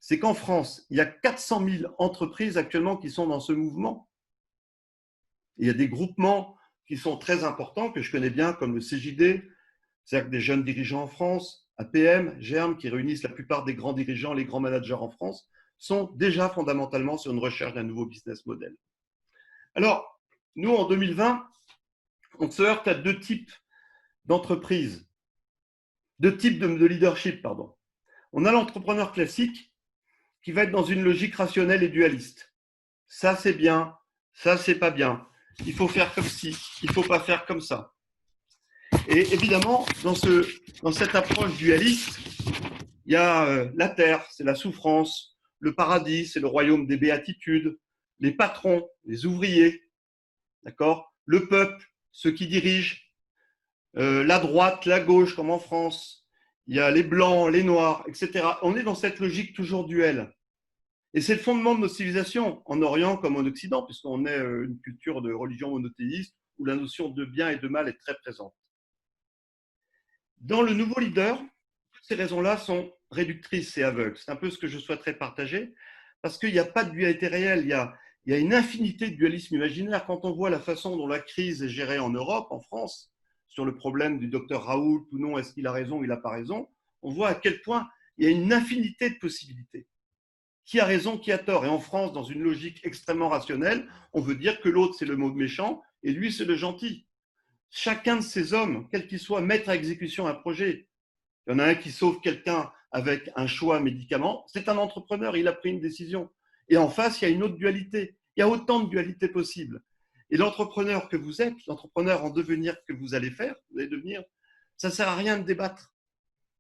c'est qu'en France, il y a 400 000 entreprises actuellement qui sont dans ce mouvement. Il y a des groupements qui sont très importants, que je connais bien, comme le CJD, c'est-à-dire des jeunes dirigeants en France, APM, GERM, qui réunissent la plupart des grands dirigeants, les grands managers en France, sont déjà fondamentalement sur une recherche d'un nouveau business model. Alors, nous, en 2020, on se heurte à deux types d'entreprises, deux types de leadership, pardon. On a l'entrepreneur classique qui va être dans une logique rationnelle et dualiste. Ça, c'est bien, ça, c'est pas bien. Il faut faire comme ci, il ne faut pas faire comme ça. Et évidemment, dans cette approche dualiste, il y a la terre, c'est la souffrance, le paradis, c'est le royaume des béatitudes, les patrons, les ouvriers, d'accord, le peuple, ceux qui dirigent, la droite, la gauche, comme en France, il y a les blancs, les noirs, etc. On est dans cette logique toujours duelle. Et c'est le fondement de nos civilisations, en Orient comme en Occident, puisqu'on est une culture de religion monothéiste où la notion de bien et de mal est très présente. Dans le nouveau leader, toutes ces raisons-là sont réductrices et aveugles. C'est un peu ce que je souhaiterais partager, parce qu'il n'y a pas de dualité réelle, il y a une infinité de dualisme imaginaire. Quand on voit la façon dont la crise est gérée en Europe, en France, sur le problème du docteur Raoult ou non, est-ce qu'il a raison ou il n'a pas raison, on voit à quel point il y a une infinité de possibilités. Qui a raison, qui a tort? Et en France, dans une logique extrêmement rationnelle, on veut dire que l'autre, c'est le mot méchant et lui, c'est le gentil. Chacun de ces hommes, quel qu'il soit, mettre à exécution un projet. Il y en a un qui sauve quelqu'un avec un choix médicament. C'est un entrepreneur, il a pris une décision. Et en face, il y a une autre dualité. Il y a autant de dualités possibles. Et l'entrepreneur que vous êtes, l'entrepreneur en devenir que vous allez faire, vous allez devenir, ça ne sert à rien de débattre.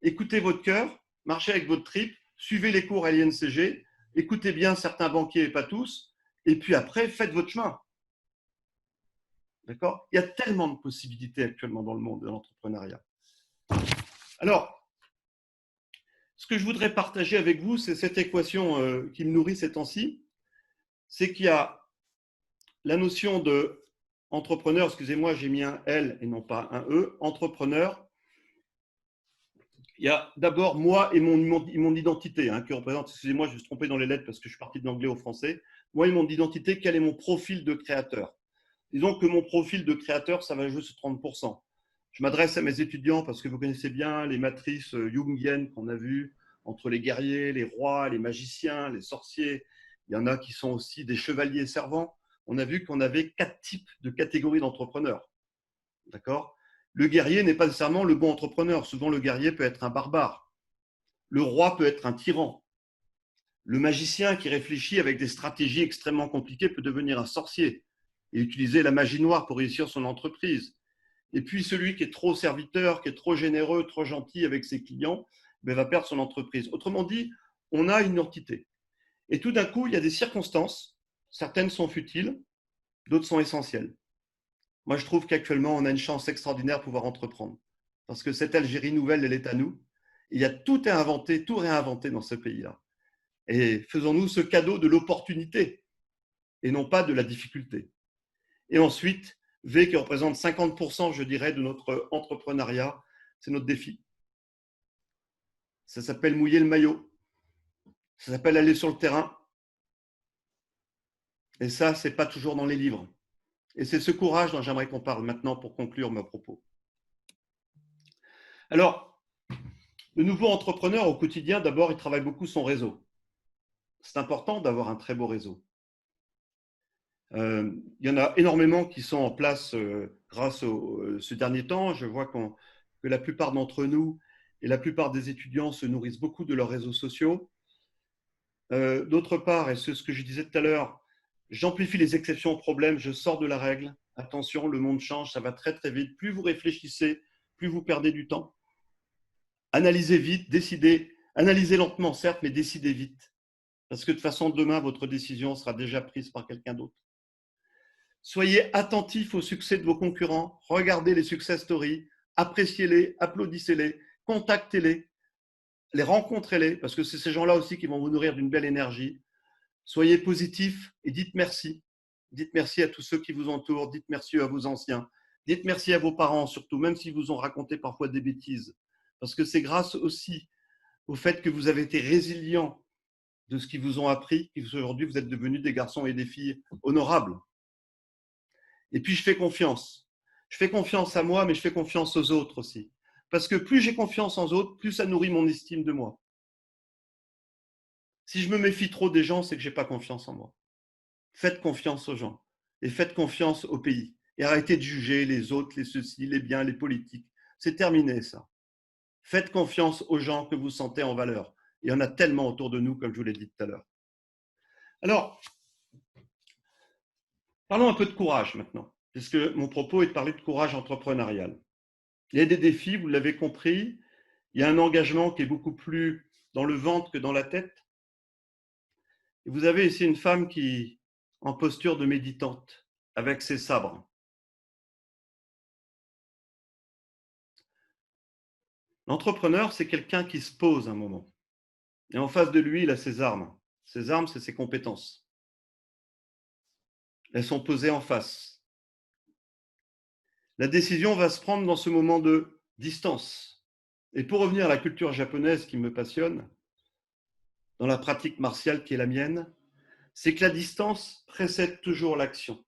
Écoutez votre cœur, marchez avec votre trip, suivez les cours à l'INCG, écoutez bien certains banquiers et pas tous, et puis après, faites votre chemin. D'accord? Il y a tellement de possibilités actuellement dans le monde de l'entrepreneuriat. Alors, ce que je voudrais partager avec vous, c'est cette équation qui me nourrit ces temps-ci. C'est qu'il y a la notion de entrepreneur, excusez-moi, j'ai mis un L et non pas un E, entrepreneur. Il y a d'abord moi et mon identité qui représente, excusez-moi, je me suis trompé dans les lettres parce que je suis parti de l'anglais au français. Moi et mon identité, quel est mon profil de créateur? Disons que mon profil de créateur, ça va jouer sur 30%. Je m'adresse à mes étudiants parce que vous connaissez bien les matrices jungiennes qu'on a vues entre les guerriers, les rois, les magiciens, les sorciers. Il y en a qui sont aussi des chevaliers servants. On a vu qu'on avait 4 types de catégories d'entrepreneurs. D'accord? Le guerrier n'est pas nécessairement le bon entrepreneur. Souvent, le guerrier peut être un barbare. Le roi peut être un tyran. Le magicien qui réfléchit avec des stratégies extrêmement compliquées peut devenir un sorcier et utiliser la magie noire pour réussir son entreprise. Et puis, celui qui est trop serviteur, qui est trop généreux, trop gentil avec ses clients, va perdre son entreprise. Autrement dit, on a une identité. Et tout d'un coup, il y a des circonstances. Certaines sont futiles, d'autres sont essentielles. Moi, je trouve qu'actuellement, on a une chance extraordinaire de pouvoir entreprendre. Parce que cette Algérie nouvelle, elle est à nous. Il y a tout à inventer, tout réinventer dans ce pays-là. Et faisons-nous ce cadeau de l'opportunité et non pas de la difficulté. Et ensuite, V qui représente 50%, je dirais, de notre entrepreneuriat, c'est notre défi. Ça s'appelle mouiller le maillot. Ça s'appelle aller sur le terrain. Et ça, ce n'est pas toujours dans les livres. Et c'est ce courage dont j'aimerais qu'on parle maintenant pour conclure mes propos. Alors, le nouveau entrepreneur au quotidien, d'abord, il travaille beaucoup son réseau. C'est important d'avoir un très beau réseau. Il y en a énormément qui sont en place grâce ce dernier temps. Je vois que la plupart d'entre nous et la plupart des étudiants se nourrissent beaucoup de leurs réseaux sociaux. D'autre part, et c'est ce que je disais tout à l'heure, j'amplifie les exceptions aux problèmes, je sors de la règle. Attention, le monde change, ça va très très vite. Plus vous réfléchissez, plus vous perdez du temps. Analysez vite, décidez, analysez lentement certes, mais décidez vite. Parce que de toute façon, demain, votre décision sera déjà prise par quelqu'un d'autre. Soyez attentifs au succès de vos concurrents, regardez les success stories, appréciez-les, applaudissez-les, contactez-les, les rencontrez-les, parce que c'est ces gens-là aussi qui vont vous nourrir d'une belle énergie. Soyez positifs et dites merci. Dites merci à tous ceux qui vous entourent, dites merci à vos anciens, dites merci à vos parents surtout, même s'ils vous ont raconté parfois des bêtises. Parce que c'est grâce aussi au fait que vous avez été résilients de ce qu'ils vous ont appris, qu'aujourd'hui vous êtes devenus des garçons et des filles honorables. Et puis je fais confiance. Je fais confiance à moi, mais je fais confiance aux autres aussi. Parce que plus j'ai confiance en autres, plus ça nourrit mon estime de moi. Si je me méfie trop des gens, c'est que je n'ai pas confiance en moi. Faites confiance aux gens et faites confiance au pays. Et arrêtez de juger les autres, les ceci, les biens, les politiques. C'est terminé ça. Faites confiance aux gens que vous sentez en valeur. Il y en a tellement autour de nous, comme je vous l'ai dit tout à l'heure. Alors, parlons un peu de courage maintenant, puisque mon propos est de parler de courage entrepreneurial. Il y a des défis, vous l'avez compris. Il y a un engagement qui est beaucoup plus dans le ventre que dans la tête. Et vous avez ici une femme qui, en posture de méditante, avec ses sabres. L'entrepreneur, c'est quelqu'un qui se pose un moment. Et en face de lui, il a ses armes. Ses armes, c'est ses compétences. Elles sont posées en face. La décision va se prendre dans ce moment de distance. Et pour revenir à la culture japonaise qui me passionne, dans la pratique martiale qui est la mienne, c'est que la distance précède toujours l'action.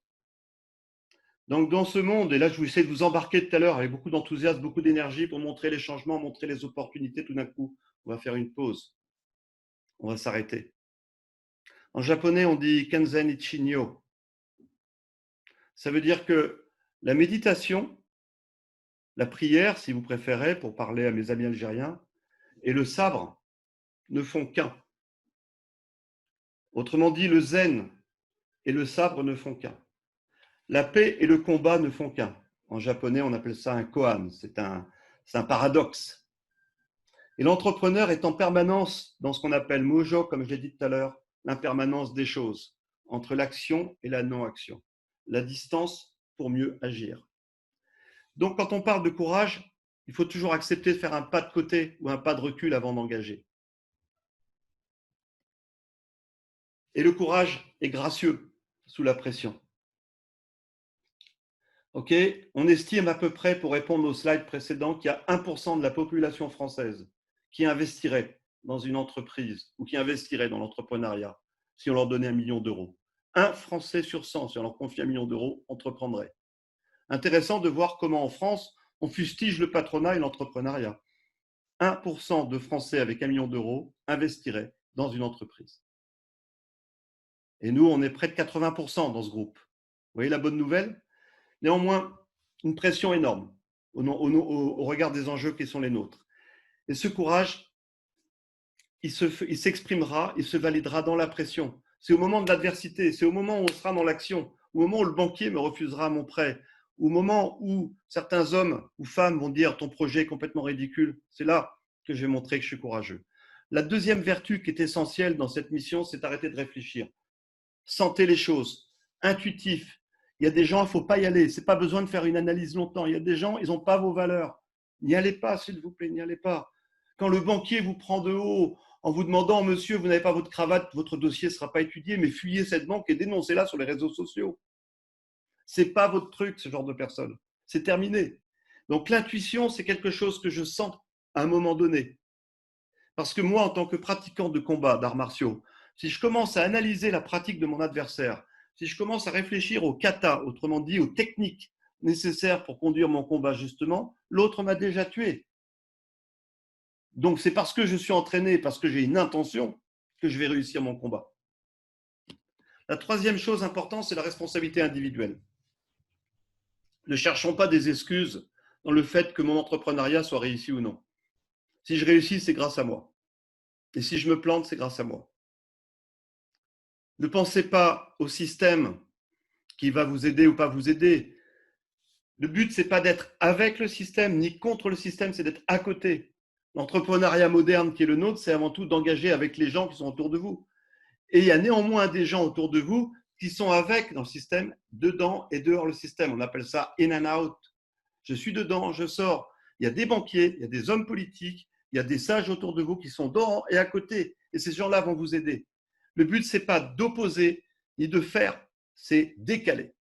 Donc dans ce monde, et là je vais essayer de vous embarquer tout à l'heure avec beaucoup d'enthousiasme, beaucoup d'énergie pour montrer les changements, montrer les opportunités, tout d'un coup, on va faire une pause. On va s'arrêter. En japonais, on dit Kanzen Ichinyo. Ça veut dire que la méditation, la prière, si vous préférez, pour parler à mes amis algériens, et le sabre ne font qu'un. Autrement dit, le zen et le sabre ne font qu'un. La paix et le combat ne font qu'un. En japonais, on appelle ça un koan. C'est un paradoxe. Et l'entrepreneur est en permanence dans ce qu'on appelle mojo, comme je l'ai dit tout à l'heure, l'impermanence des choses, entre l'action et la non-action. La distance pour mieux agir. Donc, quand on parle de courage, il faut toujours accepter de faire un pas de côté ou un pas de recul avant d'engager. Et le courage est gracieux sous la pression. Ok, on estime à peu près, pour répondre au slide précédent, qu'il y a 1% de la population française qui investirait dans une entreprise ou qui investirait dans l'entrepreneuriat si on leur donnait 1 million d'euros. Un Français sur 100, si on leur confie 1 million d'euros, entreprendrait. Intéressant de voir comment en France, on fustige le patronat et l'entrepreneuriat. 1% de Français avec 1 million d'euros investiraient dans une entreprise. Et nous, on est près de 80% dans ce groupe. Vous voyez la bonne nouvelle ? Néanmoins, une pression énorme au regard des enjeux qui sont les nôtres. Et ce courage, il s'exprimera, il se validera dans la pression. C'est au moment de l'adversité, c'est au moment où on sera dans l'action, au moment où le banquier me refusera mon prêt, au moment où certains hommes ou femmes vont dire ton projet est complètement ridicule. C'est là que je vais montrer que je suis courageux. La deuxième vertu qui est essentielle dans cette mission, c'est d'arrêter de réfléchir. Sentez les choses, intuitif. Il y a des gens, il ne faut pas y aller. Ce n'est pas besoin de faire une analyse longtemps. Il y a des gens, ils n'ont pas vos valeurs. N'y allez pas, s'il vous plaît, n'y allez pas. Quand le banquier vous prend de haut en vous demandant, monsieur, vous n'avez pas votre cravate, votre dossier ne sera pas étudié, mais fuyez cette banque et dénoncez-la sur les réseaux sociaux. Ce n'est pas votre truc, ce genre de personne. C'est terminé. Donc l'intuition, c'est quelque chose que je sens à un moment donné. Parce que moi, en tant que pratiquant de combat, d'arts martiaux, si je commence à analyser la pratique de mon adversaire, si je commence à réfléchir aux katas, autrement dit aux techniques nécessaires pour conduire mon combat justement, l'autre m'a déjà tué. Donc c'est parce que je suis entraîné, parce que j'ai une intention, que je vais réussir mon combat. La troisième chose importante, c'est la responsabilité individuelle. Ne cherchons pas des excuses dans le fait que mon entrepreneuriat soit réussi ou non. Si je réussis, c'est grâce à moi. Et si je me plante, c'est grâce à moi. Ne pensez pas au système qui va vous aider ou pas vous aider. Le but, ce n'est pas d'être avec le système ni contre le système, c'est d'être à côté. L'entrepreneuriat moderne qui est le nôtre, c'est avant tout d'engager avec les gens qui sont autour de vous. Et il y a néanmoins des gens autour de vous qui sont avec dans le système, dedans et dehors le système. On appelle ça in and out. Je suis dedans, je sors. Il y a des banquiers, il y a des hommes politiques, il y a des sages autour de vous qui sont dedans et à côté. Et ces gens-là vont vous aider. Le but, ce n'est pas d'opposer ni de faire, c'est décaler.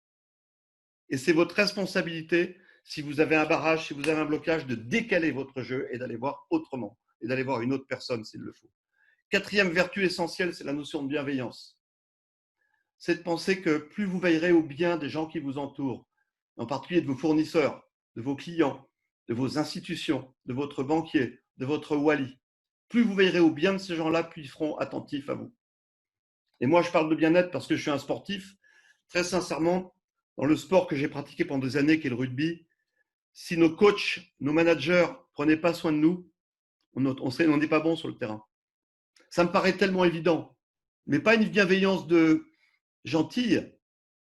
Et c'est votre responsabilité, si vous avez un barrage, si vous avez un blocage, de décaler votre jeu et d'aller voir autrement, et d'aller voir une autre personne s'il le faut. Quatrième vertu essentielle, c'est la notion de bienveillance. C'est de penser que plus vous veillerez au bien des gens qui vous entourent, en particulier de vos fournisseurs, de vos clients, de vos institutions, de votre banquier, de votre wali, plus vous veillerez au bien de ces gens-là, plus ils seront attentifs à vous. Et moi, je parle de bien-être parce que je suis un sportif. Très sincèrement, dans le sport que j'ai pratiqué pendant des années, qui est le rugby, si nos coachs, nos managers ne prenaient pas soin de nous, on n'est pas bon sur le terrain. Ça me paraît tellement évident, mais pas une bienveillance de gentille,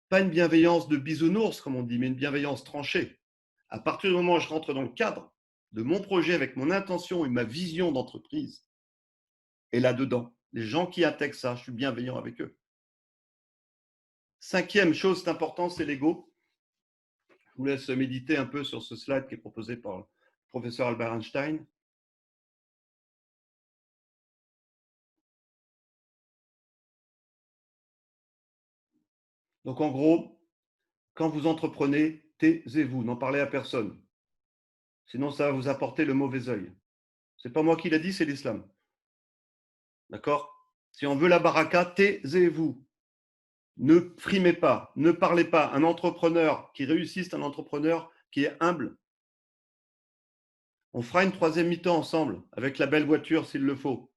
pas une bienveillance de bisounours, comme on dit, mais une bienveillance tranchée. À partir du moment où je rentre dans le cadre de mon projet avec mon intention et ma vision d'entreprise, et là-dedans, les gens qui intègrent ça, je suis bienveillant avec eux. Cinquième chose, c'est important, c'est l'ego. Je vous laisse méditer un peu sur ce slide qui est proposé par le professeur Albert Einstein. Donc en gros, quand vous entreprenez, taisez-vous, n'en parlez à personne. Sinon, ça va vous apporter le mauvais œil. Ce n'est pas moi qui l'ai dit, c'est l'islam. D'accord ? Si on veut la baraka, taisez-vous. Ne frimez pas, ne parlez pas. Un entrepreneur qui réussit, c'est un entrepreneur qui est humble. On fera une troisième mi-temps ensemble, avec la belle voiture s'il le faut,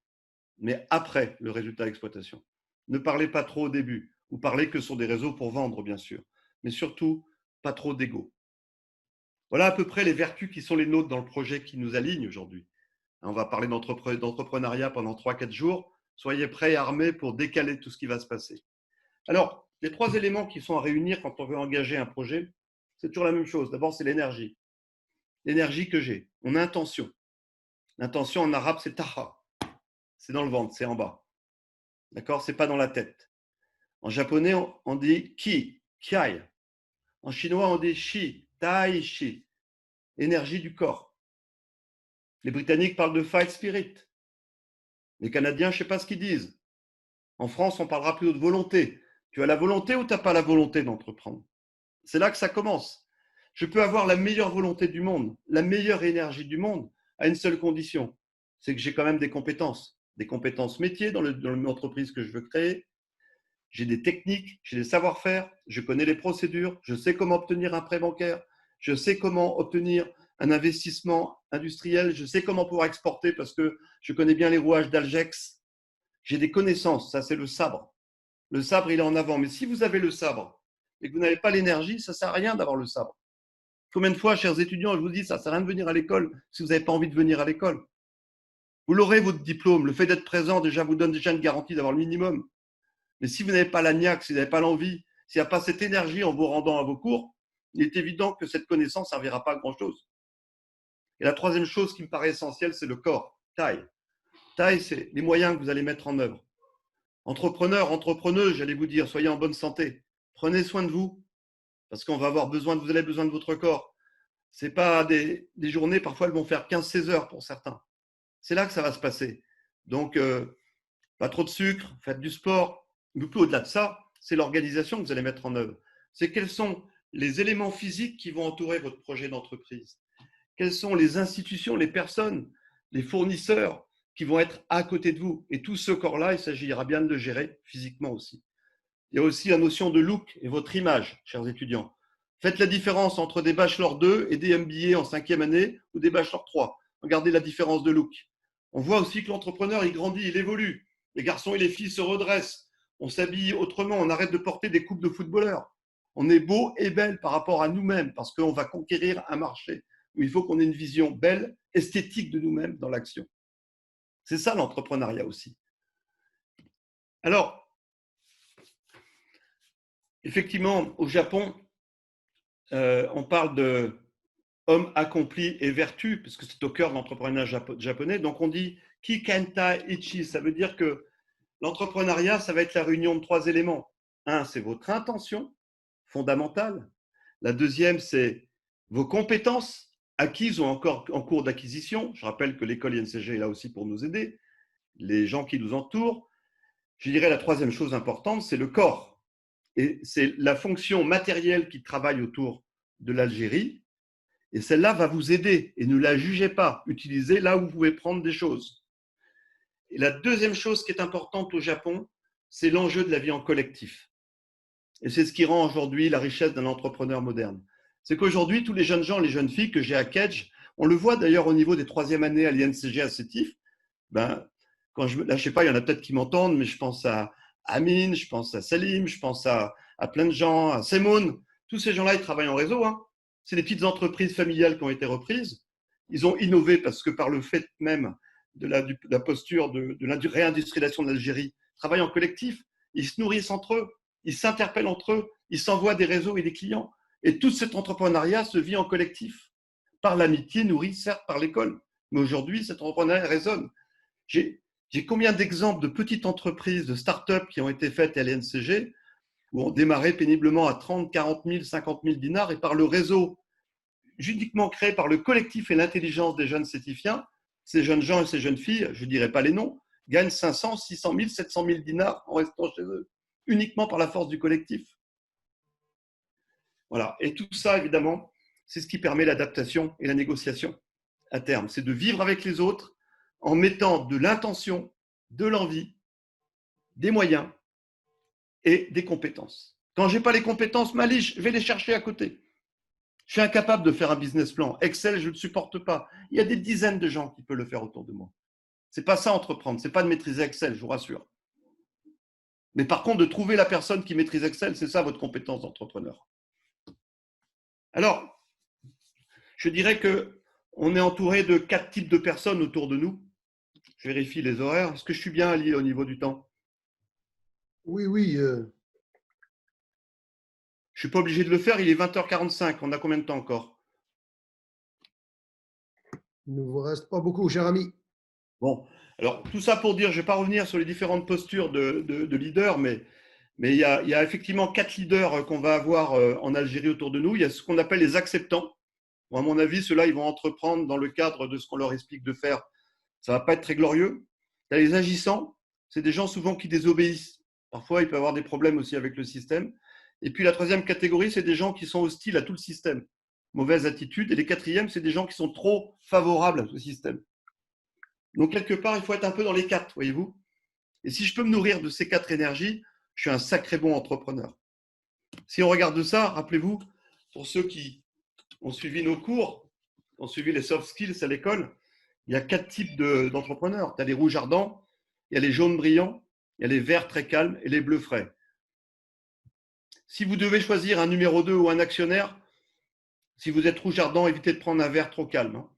mais après le résultat d'exploitation. Ne parlez pas trop au début, ou parlez que sur des réseaux pour vendre, bien sûr, mais surtout, pas trop d'ego. Voilà à peu près les vertus qui sont les nôtres dans le projet qui nous aligne aujourd'hui. On va parler d'entrepreneuriat pendant 3-4 jours. Soyez prêts et armés pour décaler tout ce qui va se passer. Alors, les 3 éléments qui sont à réunir quand on veut engager un projet, c'est toujours la même chose. D'abord, c'est l'énergie. L'énergie que j'ai, mon intention. L'intention en arabe, c'est taha. C'est dans le ventre, c'est en bas. D'accord ? C'est pas dans la tête. En japonais, on dit ki, kiai. En chinois, on dit Shi, Tai Chi, énergie du corps. Les Britanniques parlent de fight spirit. Les Canadiens, je ne sais pas ce qu'ils disent. En France, on parlera plutôt de volonté. Tu as la volonté ou tu n'as pas la volonté d'entreprendre? C'est là que ça commence. Je peux avoir la meilleure volonté du monde, la meilleure énergie du monde, à une seule condition, c'est que j'ai quand même des compétences métiers dans l'entreprise que je veux créer. J'ai des techniques, j'ai des savoir-faire, je connais les procédures, je sais comment obtenir un prêt bancaire, je sais comment obtenir un investissement industriel, je sais comment pouvoir exporter parce que je connais bien les rouages d'Algex. J'ai des connaissances, ça c'est le sabre. Le sabre, il est en avant. Mais si vous avez le sabre et que vous n'avez pas l'énergie, ça ne sert à rien d'avoir le sabre. Combien de fois, chers étudiants, je vous dis, ça ne sert à rien de venir à l'école si vous n'avez pas envie de venir à l'école. Vous l'aurez, votre diplôme. Le fait d'être présent déjà vous donne déjà une garantie d'avoir le minimum. Mais si vous n'avez pas la niaque, si vous n'avez pas l'envie, s'il n'y a pas cette énergie en vous rendant à vos cours, il est évident que cette connaissance ne servira pas à grand-chose. Et la troisième chose qui me paraît essentielle, c'est le corps, taille. Taille, c'est les moyens que vous allez mettre en œuvre. Entrepreneurs, entrepreneuses, j'allais vous dire, soyez en bonne santé. Prenez soin de vous, parce qu'on va avoir besoin, vous avez besoin de votre corps. Ce n'est pas des journées, parfois elles vont faire 15-16 heures pour certains. C'est là que ça va se passer. Donc, pas trop de sucre, faites du sport. Mais plus au-delà de ça, c'est l'organisation que vous allez mettre en œuvre. C'est quels sont les éléments physiques qui vont entourer votre projet d'entreprise. Quelles sont les institutions, les personnes, les fournisseurs qui vont être à côté de vous. Et tout ce corps-là, il s'agira bien de le gérer physiquement aussi. Il y a aussi la notion de look et votre image, chers étudiants. Faites la différence entre des bachelors 2 et des MBA en 5e année ou des bachelors 3. Regardez la différence de look. On voit aussi que l'entrepreneur, il grandit, il évolue. Les garçons et les filles se redressent. On s'habille autrement, on arrête de porter des coupes de footballeurs. On est beau et belle par rapport à nous-mêmes parce qu'on va conquérir un marché où il faut qu'on ait une vision belle, esthétique de nous-mêmes dans l'action. C'est ça l'entrepreneuriat aussi. Alors, effectivement, au Japon, on parle de homme accompli et vertu, parce que c'est au cœur de l'entrepreneuriat japonais. Donc, on dit Kikenta Ichi. Ça veut dire que l'entrepreneuriat, ça va être la réunion de 3 éléments. Un, c'est votre intention fondamentale. La deuxième, c'est vos compétences acquises ou encore en cours d'acquisition. Je rappelle que l'école INCG est là aussi pour nous aider, les gens qui nous entourent. Je dirais la troisième chose importante, c'est le corps. Et c'est la fonction matérielle qui travaille autour de l'Algérie. Et celle-là va vous aider. Et ne la jugez pas. Utilisez là où vous pouvez prendre des choses. Et la deuxième chose qui est importante au Japon, c'est l'enjeu de la vie en collectif. Et c'est ce qui rend aujourd'hui la richesse d'un entrepreneur moderne. C'est qu'aujourd'hui, tous les jeunes gens, les jeunes filles que j'ai à Kedge, on le voit d'ailleurs au niveau des 3e années à l'INCG à Sétif, là, je ne sais pas, il y en a peut-être qui m'entendent, mais je pense à Amine, je pense à Salim, je pense à plein de gens, à Semoun. Tous ces gens-là, ils travaillent en réseau. C'est des petites entreprises familiales qui ont été reprises. Ils ont innové parce que par le fait même de la posture de la réindustrialisation de l'Algérie, ils travaillent en collectif, ils se nourrissent entre eux, ils s'interpellent entre eux, ils s'envoient des réseaux et des clients. Et tout cet entrepreneuriat se vit en collectif, par l'amitié nourrie certes par l'école. Mais aujourd'hui, cet entrepreneuriat résonne. J'ai combien d'exemples de petites entreprises, de start-up qui ont été faites à l'INCG, où on démarrait péniblement à 30, 40 000, 50 000 dinars, et par le réseau uniquement créé par le collectif et l'intelligence des jeunes sétifiens, ces jeunes gens et ces jeunes filles, je ne dirai pas les noms, gagnent 500, 600 000, 700 000 dinars en restant chez eux, uniquement par la force du collectif. Voilà. Et tout ça, évidemment, c'est ce qui permet l'adaptation et la négociation à terme. C'est de vivre avec les autres en mettant de l'intention, de l'envie, des moyens et des compétences. Quand je n'ai pas les compétences, je vais les chercher à côté. Je suis incapable de faire un business plan. Excel, je ne le supporte pas. Il y a des dizaines de gens qui peuvent le faire autour de moi. Ce n'est pas ça entreprendre, ce n'est pas de maîtriser Excel, je vous rassure. Mais par contre, de trouver la personne qui maîtrise Excel, c'est ça votre compétence d'entrepreneur. Alors, je dirais qu'on est entouré de 4 types de personnes autour de nous. Je vérifie les horaires. Est-ce que je suis bien allié au niveau du temps? Oui, oui. Je ne suis pas obligé de le faire, il est 20h45. On a combien de temps encore? Il ne vous reste pas beaucoup, cher ami. Bon, alors tout ça pour dire, je ne vais pas revenir sur les différentes postures de leader, mais Mais il y a effectivement 4 leaders qu'on va avoir en Algérie autour de nous. Il y a ce qu'on appelle les acceptants. Bon, à mon avis, ceux-là, ils vont entreprendre dans le cadre de ce qu'on leur explique de faire. Ça ne va pas être très glorieux. Il y a les agissants. C'est des gens souvent qui désobéissent. Parfois, il peut y avoir des problèmes aussi avec le système. Et puis la troisième catégorie, c'est des gens qui sont hostiles à tout le système. Mauvaise attitude. Et les quatrièmes, c'est des gens qui sont trop favorables à ce système. Donc, quelque part, il faut être un peu dans les quatre, voyez-vous. Et si je peux me nourrir de ces 4 énergies, je suis un sacré bon entrepreneur. Si on regarde ça, rappelez-vous, pour ceux qui ont suivi nos cours, ont suivi les soft skills à l'école, il y a 4 types d'entrepreneurs. Tu as les rouges ardents, il y a les jaunes brillants, il y a les verts très calmes et les bleus frais. Si vous devez choisir un numéro 2 ou un actionnaire, si vous êtes rouge ardent, évitez de prendre un vert trop calme. Hein.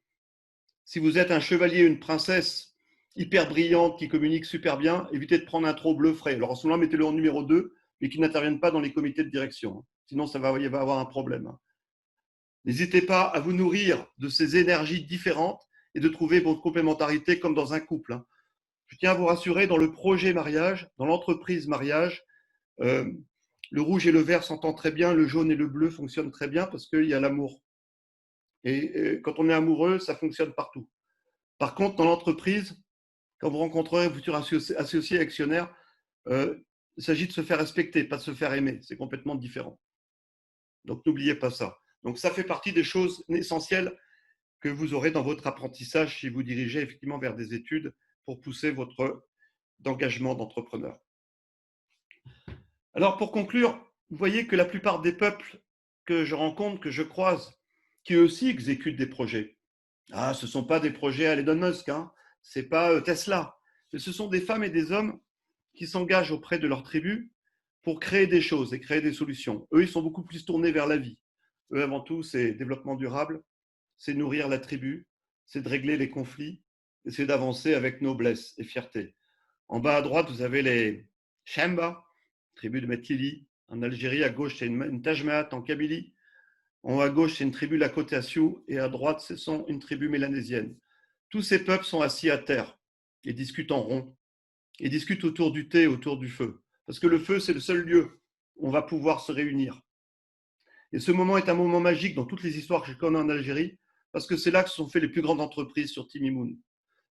Si vous êtes un chevalier, une princesse hyper brillante qui communique super bien, évitez de prendre un trop bleu frais. Alors, en ce moment, mettez-le en numéro 2, mais qui n'interviennent pas dans les comités de direction. Hein. Sinon, il va y avoir un problème. Hein. N'hésitez pas à vous nourrir de ces énergies différentes et de trouver votre complémentarité comme dans un couple. Hein. Je tiens à vous rassurer, dans le projet mariage, dans l'entreprise mariage, le rouge et le vert s'entendent très bien, le jaune et le bleu fonctionnent très bien parce qu'il y a l'amour. Et quand on est amoureux, ça fonctionne partout. Par contre, dans l'entreprise, quand vous rencontrerez un futur associé actionnaire, il s'agit de se faire respecter, pas de se faire aimer. C'est complètement différent. Donc, n'oubliez pas ça. Donc, ça fait partie des choses essentielles que vous aurez dans votre apprentissage si vous dirigez effectivement vers des études pour pousser votre engagement d'entrepreneur. Alors, pour conclure, vous voyez que la plupart des peuples que je rencontre, que je croise, qui eux aussi exécutent des projets. Ah, ce ne sont pas des projets à Elon Musk, hein. Ce n'est pas Tesla. Mais ce sont des femmes et des hommes qui s'engagent auprès de leur tribu pour créer des choses et créer des solutions. Eux, ils sont beaucoup plus tournés vers la vie. Eux, avant tout, c'est développement durable, c'est nourrir la tribu, c'est de régler les conflits, et c'est d'avancer avec noblesse et fierté. En bas à droite, vous avez les Shemba, tribu de Metlili. En Algérie, à gauche, c'est une Tajmaat en Kabylie. En haut à gauche, c'est une tribu Lakota Sioux. Et à droite, ce sont une tribu mélanésienne. Tous ces peuples sont assis à terre et discutent en rond. Et discutent autour du thé, autour du feu. Parce que le feu, c'est le seul lieu où on va pouvoir se réunir. Et ce moment est un moment magique dans toutes les histoires que je connais en Algérie, parce que c'est là que se sont faites les plus grandes entreprises sur Timimoun.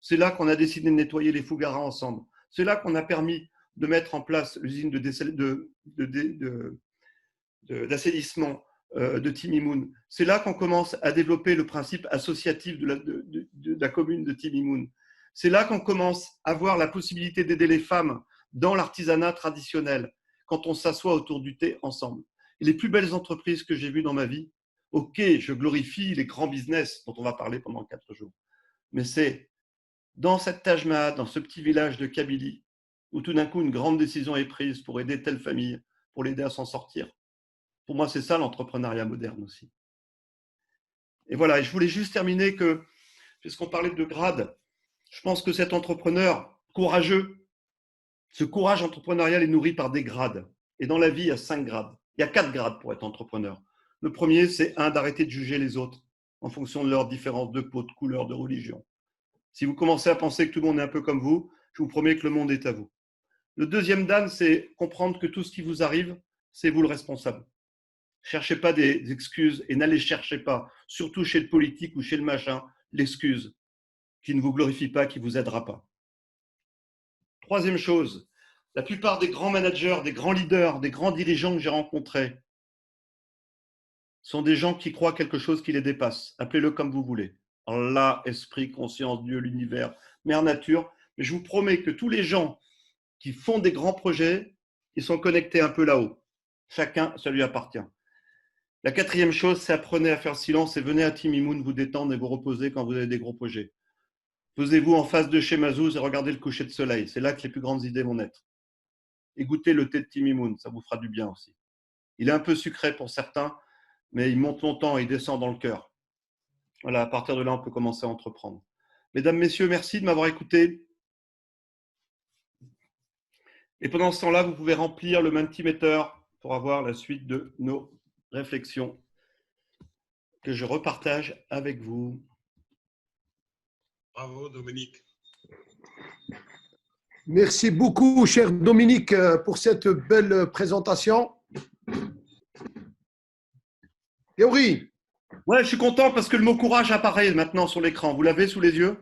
C'est là qu'on a décidé de nettoyer les Fougaras ensemble. C'est là qu'on a permis de mettre en place l'usine d'assainissement de Timimoun. C'est là qu'on commence à développer le principe associatif de la commune de Timimoun. C'est là qu'on commence à voir la possibilité d'aider les femmes dans l'artisanat traditionnel, quand on s'assoit autour du thé ensemble. Et les plus belles entreprises que j'ai vues dans ma vie, ok, je glorifie les grands business dont on va parler pendant 4 jours, mais c'est dans cette Taj Mahal, dans ce petit village de Kabylie, où tout d'un coup une grande décision est prise pour aider telle famille, pour l'aider à s'en sortir. Pour moi, c'est ça l'entrepreneuriat moderne aussi. Et voilà, et je voulais juste terminer que, puisqu'on parlait de grade, je pense que cet entrepreneur courageux, ce courage entrepreneurial est nourri par des grades. Et dans la vie, il y a 5 grades. Il y a 4 grades pour être entrepreneur. Le premier, c'est d'arrêter de juger les autres en fonction de leurs différences de peau, de couleur, de religion. Si vous commencez à penser que tout le monde est un peu comme vous, je vous promets que le monde est à vous. Le deuxième dan, c'est comprendre que tout ce qui vous arrive, c'est vous le responsable. Cherchez pas des excuses et n'allez chercher pas, surtout chez le politique ou chez le machin, l'excuse qui ne vous glorifie pas, qui ne vous aidera pas. Troisième chose, la plupart des grands managers, des grands leaders, des grands dirigeants que j'ai rencontrés sont des gens qui croient quelque chose qui les dépasse. Appelez-le comme vous voulez. Allah, esprit, conscience, Dieu, l'univers, mère nature. Mais je vous promets que tous les gens qui font des grands projets, ils sont connectés un peu là-haut. Chacun, ça lui appartient. La quatrième chose, c'est apprenez à faire silence et venez à Timimoun vous détendre et vous reposer quand vous avez des gros projets. Posez-vous en face de chez Mazouz et regardez le coucher de soleil. C'est là que les plus grandes idées vont naître. Et goûtez le thé de Timimoun, ça vous fera du bien aussi. Il est un peu sucré pour certains, mais il monte longtemps et il descend dans le cœur. Voilà, à partir de là, on peut commencer à entreprendre. Mesdames, Messieurs, merci de m'avoir écouté. Et pendant ce temps-là, vous pouvez remplir le Mentimeter pour avoir la suite de nos réflexions que je repartage avec vous. Bravo, Dominique. Merci beaucoup, cher Dominique, pour cette belle présentation. Théorie, Ouais, je suis content parce que le mot courage apparaît maintenant sur l'écran. Vous l'avez sous les yeux?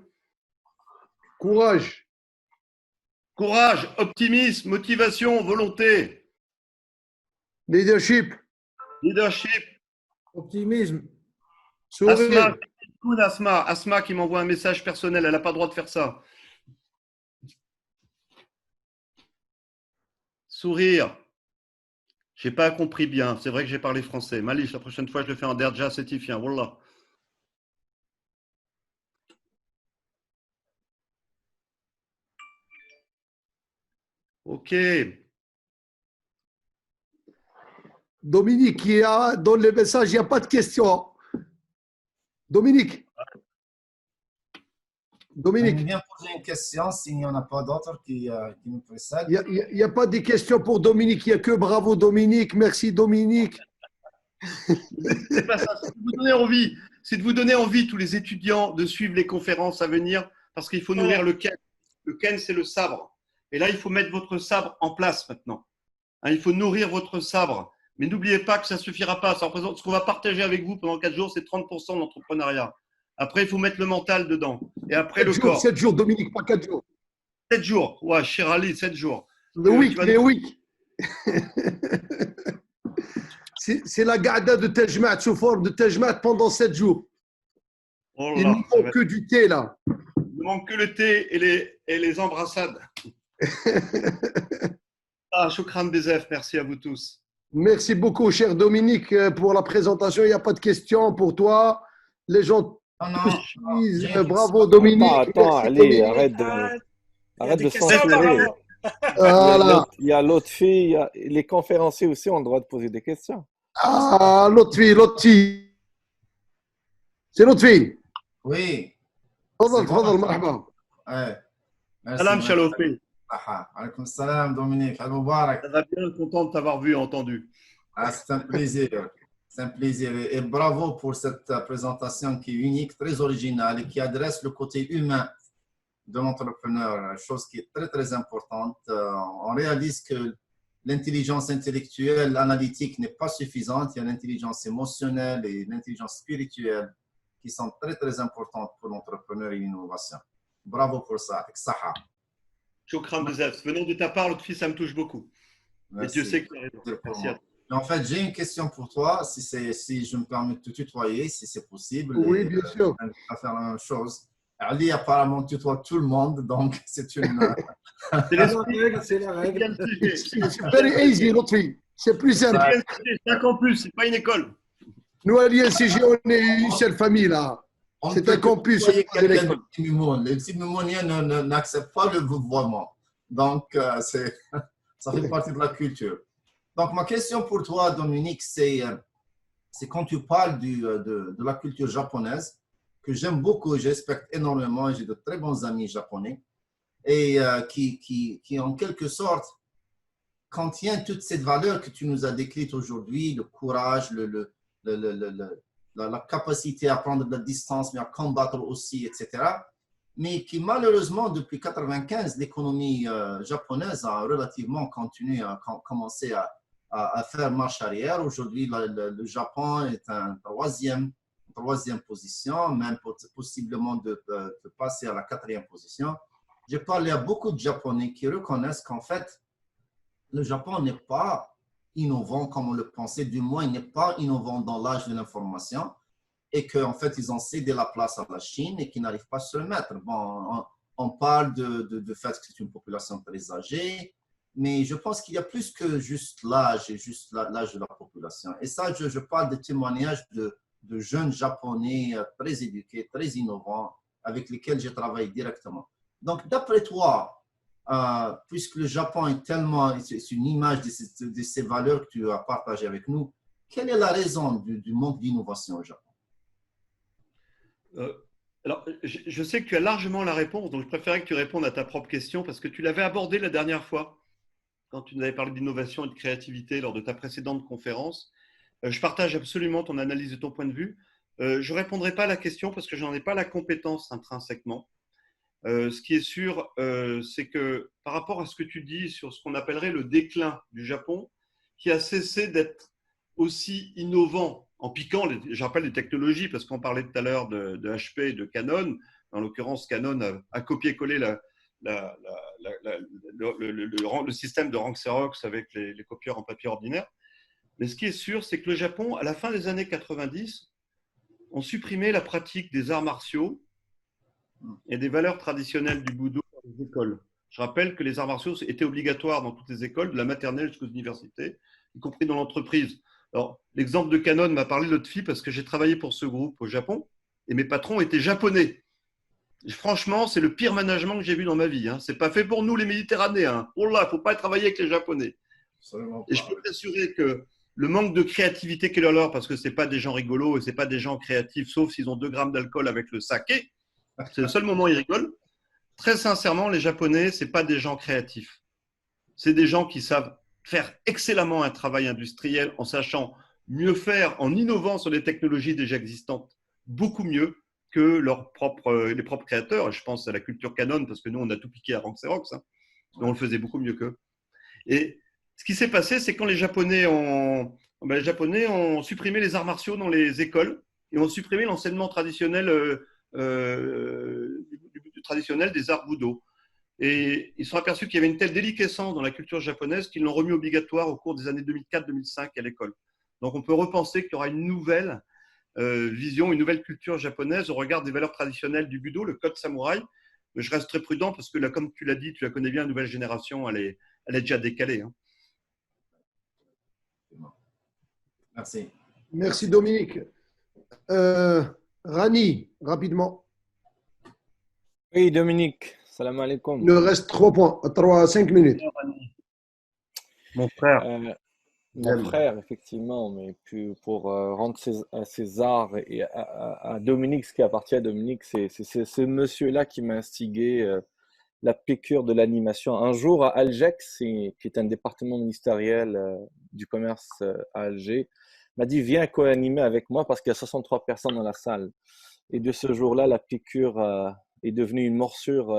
courage, Courage, optimisme, motivation, volonté, leadership, leadership. Optimisme. Asma, sourire. Asma qui m'envoie un message personnel. Elle n'a pas le droit de faire ça. Sourire. Je n'ai pas compris bien. C'est vrai que j'ai parlé français. Malice, la prochaine fois, je le fais en derja sétifien. Wallah. Ok. Dominique, dans les messages, il n'y a pas de question. Dominique. J'aimerais Dominique, bien poser une question s'il n'y en a pas d'autres qui nous précèdent. il n'y a pas de questions pour Dominique. Il n'y a que bravo Dominique. Merci Dominique. C'est pas ça. C'est de vous donner envie. C'est de vous donner envie, tous les étudiants, de suivre les conférences à venir parce qu'il faut nourrir le Ken. Le Ken, c'est le sabre. Et là, il faut mettre votre sabre en place maintenant. Hein, il faut nourrir votre sabre. Mais n'oubliez pas que ça ne suffira pas. Ça représente ce qu'on va partager avec vous pendant 4 jours, c'est 30% de l'entrepreneuriat. Après, il faut mettre le mental dedans. Et après, le corps. 7 jours, Dominique, pas 4 jours. 7 jours. Ouais, cher Ali, 7 jours. Le week, tu vas- les week. C'est la garda de Tejmat sous forme de Tejmat pendant 7 jours. Oh Il là, ne ça va manque être- que du thé là. Il ne manque que le thé et les embrassades. Ah, Shukran Bezef, merci à vous tous. Merci beaucoup, cher Dominique, pour la présentation. Il n'y a pas de questions pour toi. Les gens Non, non, te disent j'ai une bravo question. Dominique. Attends, Merci, Ali, Dominique. arrête Il y a arrête des de questions censurer. apparemment. Voilà. Il y a l'autre fille, les conférenciers aussi ont le droit de poser des questions. Ah, l'autre fille, l'autre fille. C'est l'autre fille. Oui, تفضل C'est bon. تفضل مرحبا. ouais. Merci. Salam Shalofi. Alaykoum salam, Dominique. Al Mubarak. Ça va bien, content de t'avoir vu et entendu. Ah, c'est un plaisir. C'est un plaisir. Et bravo pour cette présentation qui est unique, très originale et qui adresse le côté humain de l'entrepreneur, chose qui est très, très importante. On réalise que l'intelligence intellectuelle, analytique n'est pas suffisante. Il y a l'intelligence émotionnelle et l'intelligence spirituelle qui sont très, très importantes pour l'entrepreneur et l'innovation. Bravo pour ça. Avec Saha. Shukran Bezef. Venant de ta part, l'autre fille, ça me touche beaucoup. Et Dieu sait que tu as raison. Merci à toi. Mais en fait, j'ai une question pour toi, si je me permets de te tutoyer, si c'est possible. Oui, et, bien sûr. à faire la même chose. Ali apparemment tutoie tout le monde, donc c'est une. C'est C'est la l'esprit. règle, c'est la règle. C'est very easy, l'autre fille. C'est plus simple. C'est un campus, c'est pas une école. Nous, à l'INCG, on est une seule famille là. On C'est peut un campus. tutoyer c'est pas de quelqu'un l'école. de petit mimoun. Les petits mimoniens n'acceptent pas le vouvoiement. Donc, ça fait partie de la culture. Donc, ma question pour toi, Dominique, c'est quand tu parles de la culture japonaise, que j'aime beaucoup et je respecte énormément, et j'ai de très bons amis japonais, et qui en quelque sorte contient toutes ces valeurs que tu nous as décrites aujourd'hui, le courage, la capacité à prendre de la distance, mais à combattre aussi, etc. Mais qui malheureusement, depuis 1995, l'économie japonaise a relativement continué à commencer à faire marche arrière. Aujourd'hui, le Japon est en troisième position, même possiblement de passer à la 4e position. J'ai parlé à beaucoup de Japonais qui reconnaissent qu'en fait, le Japon n'est pas innovant comme on le pensait, du moins il n'est pas innovant dans l'âge de l'information et qu'en fait ils ont cédé la place à la Chine et qu'ils n'arrivent pas à se remettre. Bon, on parle de fait que c'est une population très âgée, mais je pense qu'il y a plus que juste l'âge et juste l'âge de la population. Et ça, je parle de témoignages de jeunes Japonais très éduqués, très innovants, avec lesquels je travaille directement. Donc, d'après toi, puisque le Japon est tellement, c'est une image de ces valeurs que tu as partagées avec nous, quelle est la raison du manque d'innovation au Japon? Alors, je sais que tu as largement la réponse, donc je préférais que tu répondes à ta propre question parce que tu l'avais abordée la dernière fois quand tu nous avais parlé d'innovation et de créativité lors de ta précédente conférence. Je partage absolument ton analyse et ton point de vue. Je ne répondrai pas à la question parce que je n'en ai pas la compétence intrinsèquement. Ce qui est sûr, c'est que par rapport à ce que tu dis sur ce qu'on appellerait le déclin du Japon, qui a cessé d'être aussi innovant en piquant, je rappelle les technologies, parce qu'on parlait tout à l'heure de HP et de Canon. En l'occurrence, Canon a copié-collé le système de rank Xerox avec les copieurs en papier ordinaire. Mais ce qui est sûr, c'est que le Japon, à la fin des années 90, ont supprimé la pratique des arts martiaux et des valeurs traditionnelles du Budo dans les écoles. Je rappelle que les arts martiaux étaient obligatoires dans toutes les écoles, de la maternelle jusqu'aux universités, y compris dans l'entreprise. Alors, l'exemple de Canon m'a parlé l'autre fille parce que j'ai travaillé pour ce groupe au Japon et mes patrons étaient japonais. Et franchement, c'est le pire management que j'ai vu dans ma vie. Ce n'est pas fait pour nous, les Méditerranéens. Oh là, il ne faut pas travailler avec les Japonais. Et je peux t'assurer que le manque de créativité qu'est leur, parce que ce n'est pas des gens rigolos et ce n'est pas des gens créatifs, sauf s'ils ont 2 grammes d'alcool avec le saké, c'est le seul moment où ils rigolent. Très sincèrement, les Japonais, ce n'est pas des gens créatifs. C'est des gens qui savent faire excellemment un travail industriel en sachant mieux faire, en innovant sur les technologies déjà existantes, beaucoup mieux que les propres créateurs. Je pense à la culture Canon, parce que nous, on a tout piqué à rank Xerox, mais on le faisait beaucoup mieux qu'eux. Et ce qui s'est passé, c'est quand les Japonais ont supprimé les arts martiaux dans les écoles et ont supprimé l'enseignement traditionnel traditionnel des arts Budo. Et ils se sont aperçus qu'il y avait une telle déliquescence dans la culture japonaise qu'ils l'ont remis obligatoire au cours des années 2004-2005 à l'école. Donc on peut repenser qu'il y aura une nouvelle vision, une nouvelle culture japonaise au regard des valeurs traditionnelles du Budo, le code samouraï. Mais je reste très prudent parce que là, comme tu l'as dit, tu la connais bien, la nouvelle génération, elle est déjà décalée. Merci. Merci Dominique. Rani, rapidement. Oui, Dominique, salam alaikum. Il nous reste 5 minutes. Mon frère. Mon frère, effectivement, mais puis pour rendre à César et à Dominique, ce qui appartient à Dominique, c'est ce monsieur-là qui m'a instigé la piqûre de l'animation. Un jour, à Algex, qui est un département ministériel du commerce à Alger, m'a dit, viens co-animer avec moi parce qu'il y a 63 personnes dans la salle. Et de ce jour-là, la piqûre est devenue une morsure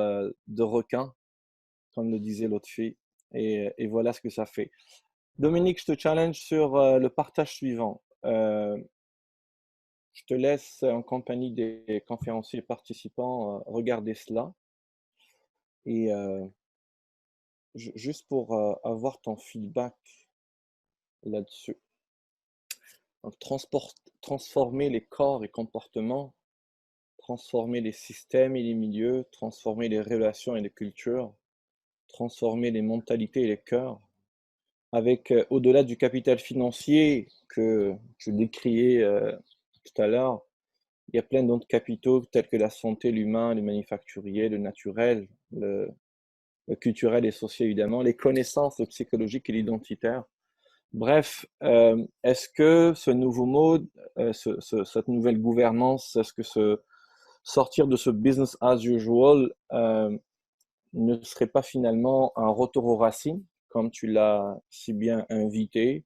de requin, comme le disait l'autre fille. Et voilà ce que ça fait. Dominique, je te challenge sur le partage suivant. Je te laisse en compagnie des conférenciers participants regarder cela. Et juste pour avoir ton feedback là-dessus. Donc, transformer les corps et comportements, transformer les systèmes et les milieux, transformer les relations et les cultures, transformer les mentalités et les cœurs, avec au-delà du capital financier que je décriais tout à l'heure, il y a plein d'autres capitaux tels que la santé, l'humain, le manufacturier, le naturel, le culturel et social évidemment, les connaissances, le psychologique et l'identitaire. Bref, est-ce que ce nouveau mode, cette nouvelle gouvernance, est-ce que sortir de ce business as usual ne serait pas finalement un retour aux racines, comme tu l'as si bien invité,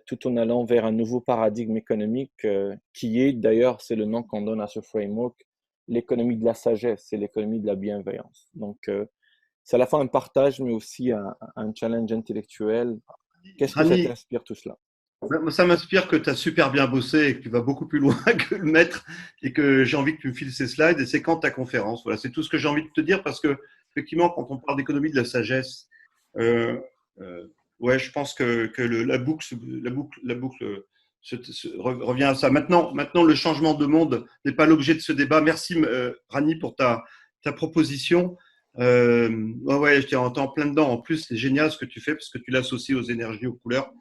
tout en allant vers un nouveau paradigme économique qui est, d'ailleurs, c'est le nom qu'on donne à ce framework, l'économie de la sagesse, c'est l'économie de la bienveillance. Donc, c'est à la fois un partage, mais aussi un challenge intellectuel. Qu'est-ce que ça t'inspire tout cela? Ça m'inspire que tu as super bien bossé et que tu vas beaucoup plus loin que le maître et que j'ai envie que tu me files ces slides et c'est quand ta conférence. Voilà, c'est tout ce que j'ai envie de te dire parce que, effectivement, quand on parle d'économie de la sagesse, ouais, je pense que la boucle revient à ça. Maintenant, le changement de monde n'est pas l'objet de ce débat. Merci, Rani, pour ta proposition. Ouais, je t'ai en plein dedans. En plus, c'est génial ce que tu fais parce que tu l'associes aux énergies, aux couleurs.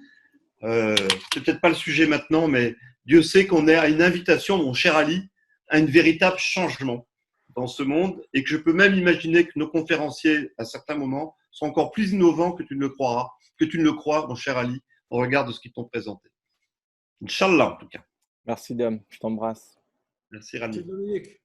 C'est peut-être pas le sujet maintenant, mais Dieu sait qu'on est à une invitation, mon cher Ali, à un véritable changement dans ce monde et que je peux même imaginer que nos conférenciers, à certains moments, sont encore plus innovants que tu ne le crois, mon cher Ali, au regard de ce qu'ils t'ont présenté. Inch'Allah, en tout cas. Merci, Dom. Je t'embrasse. Merci, Rani. Dominique.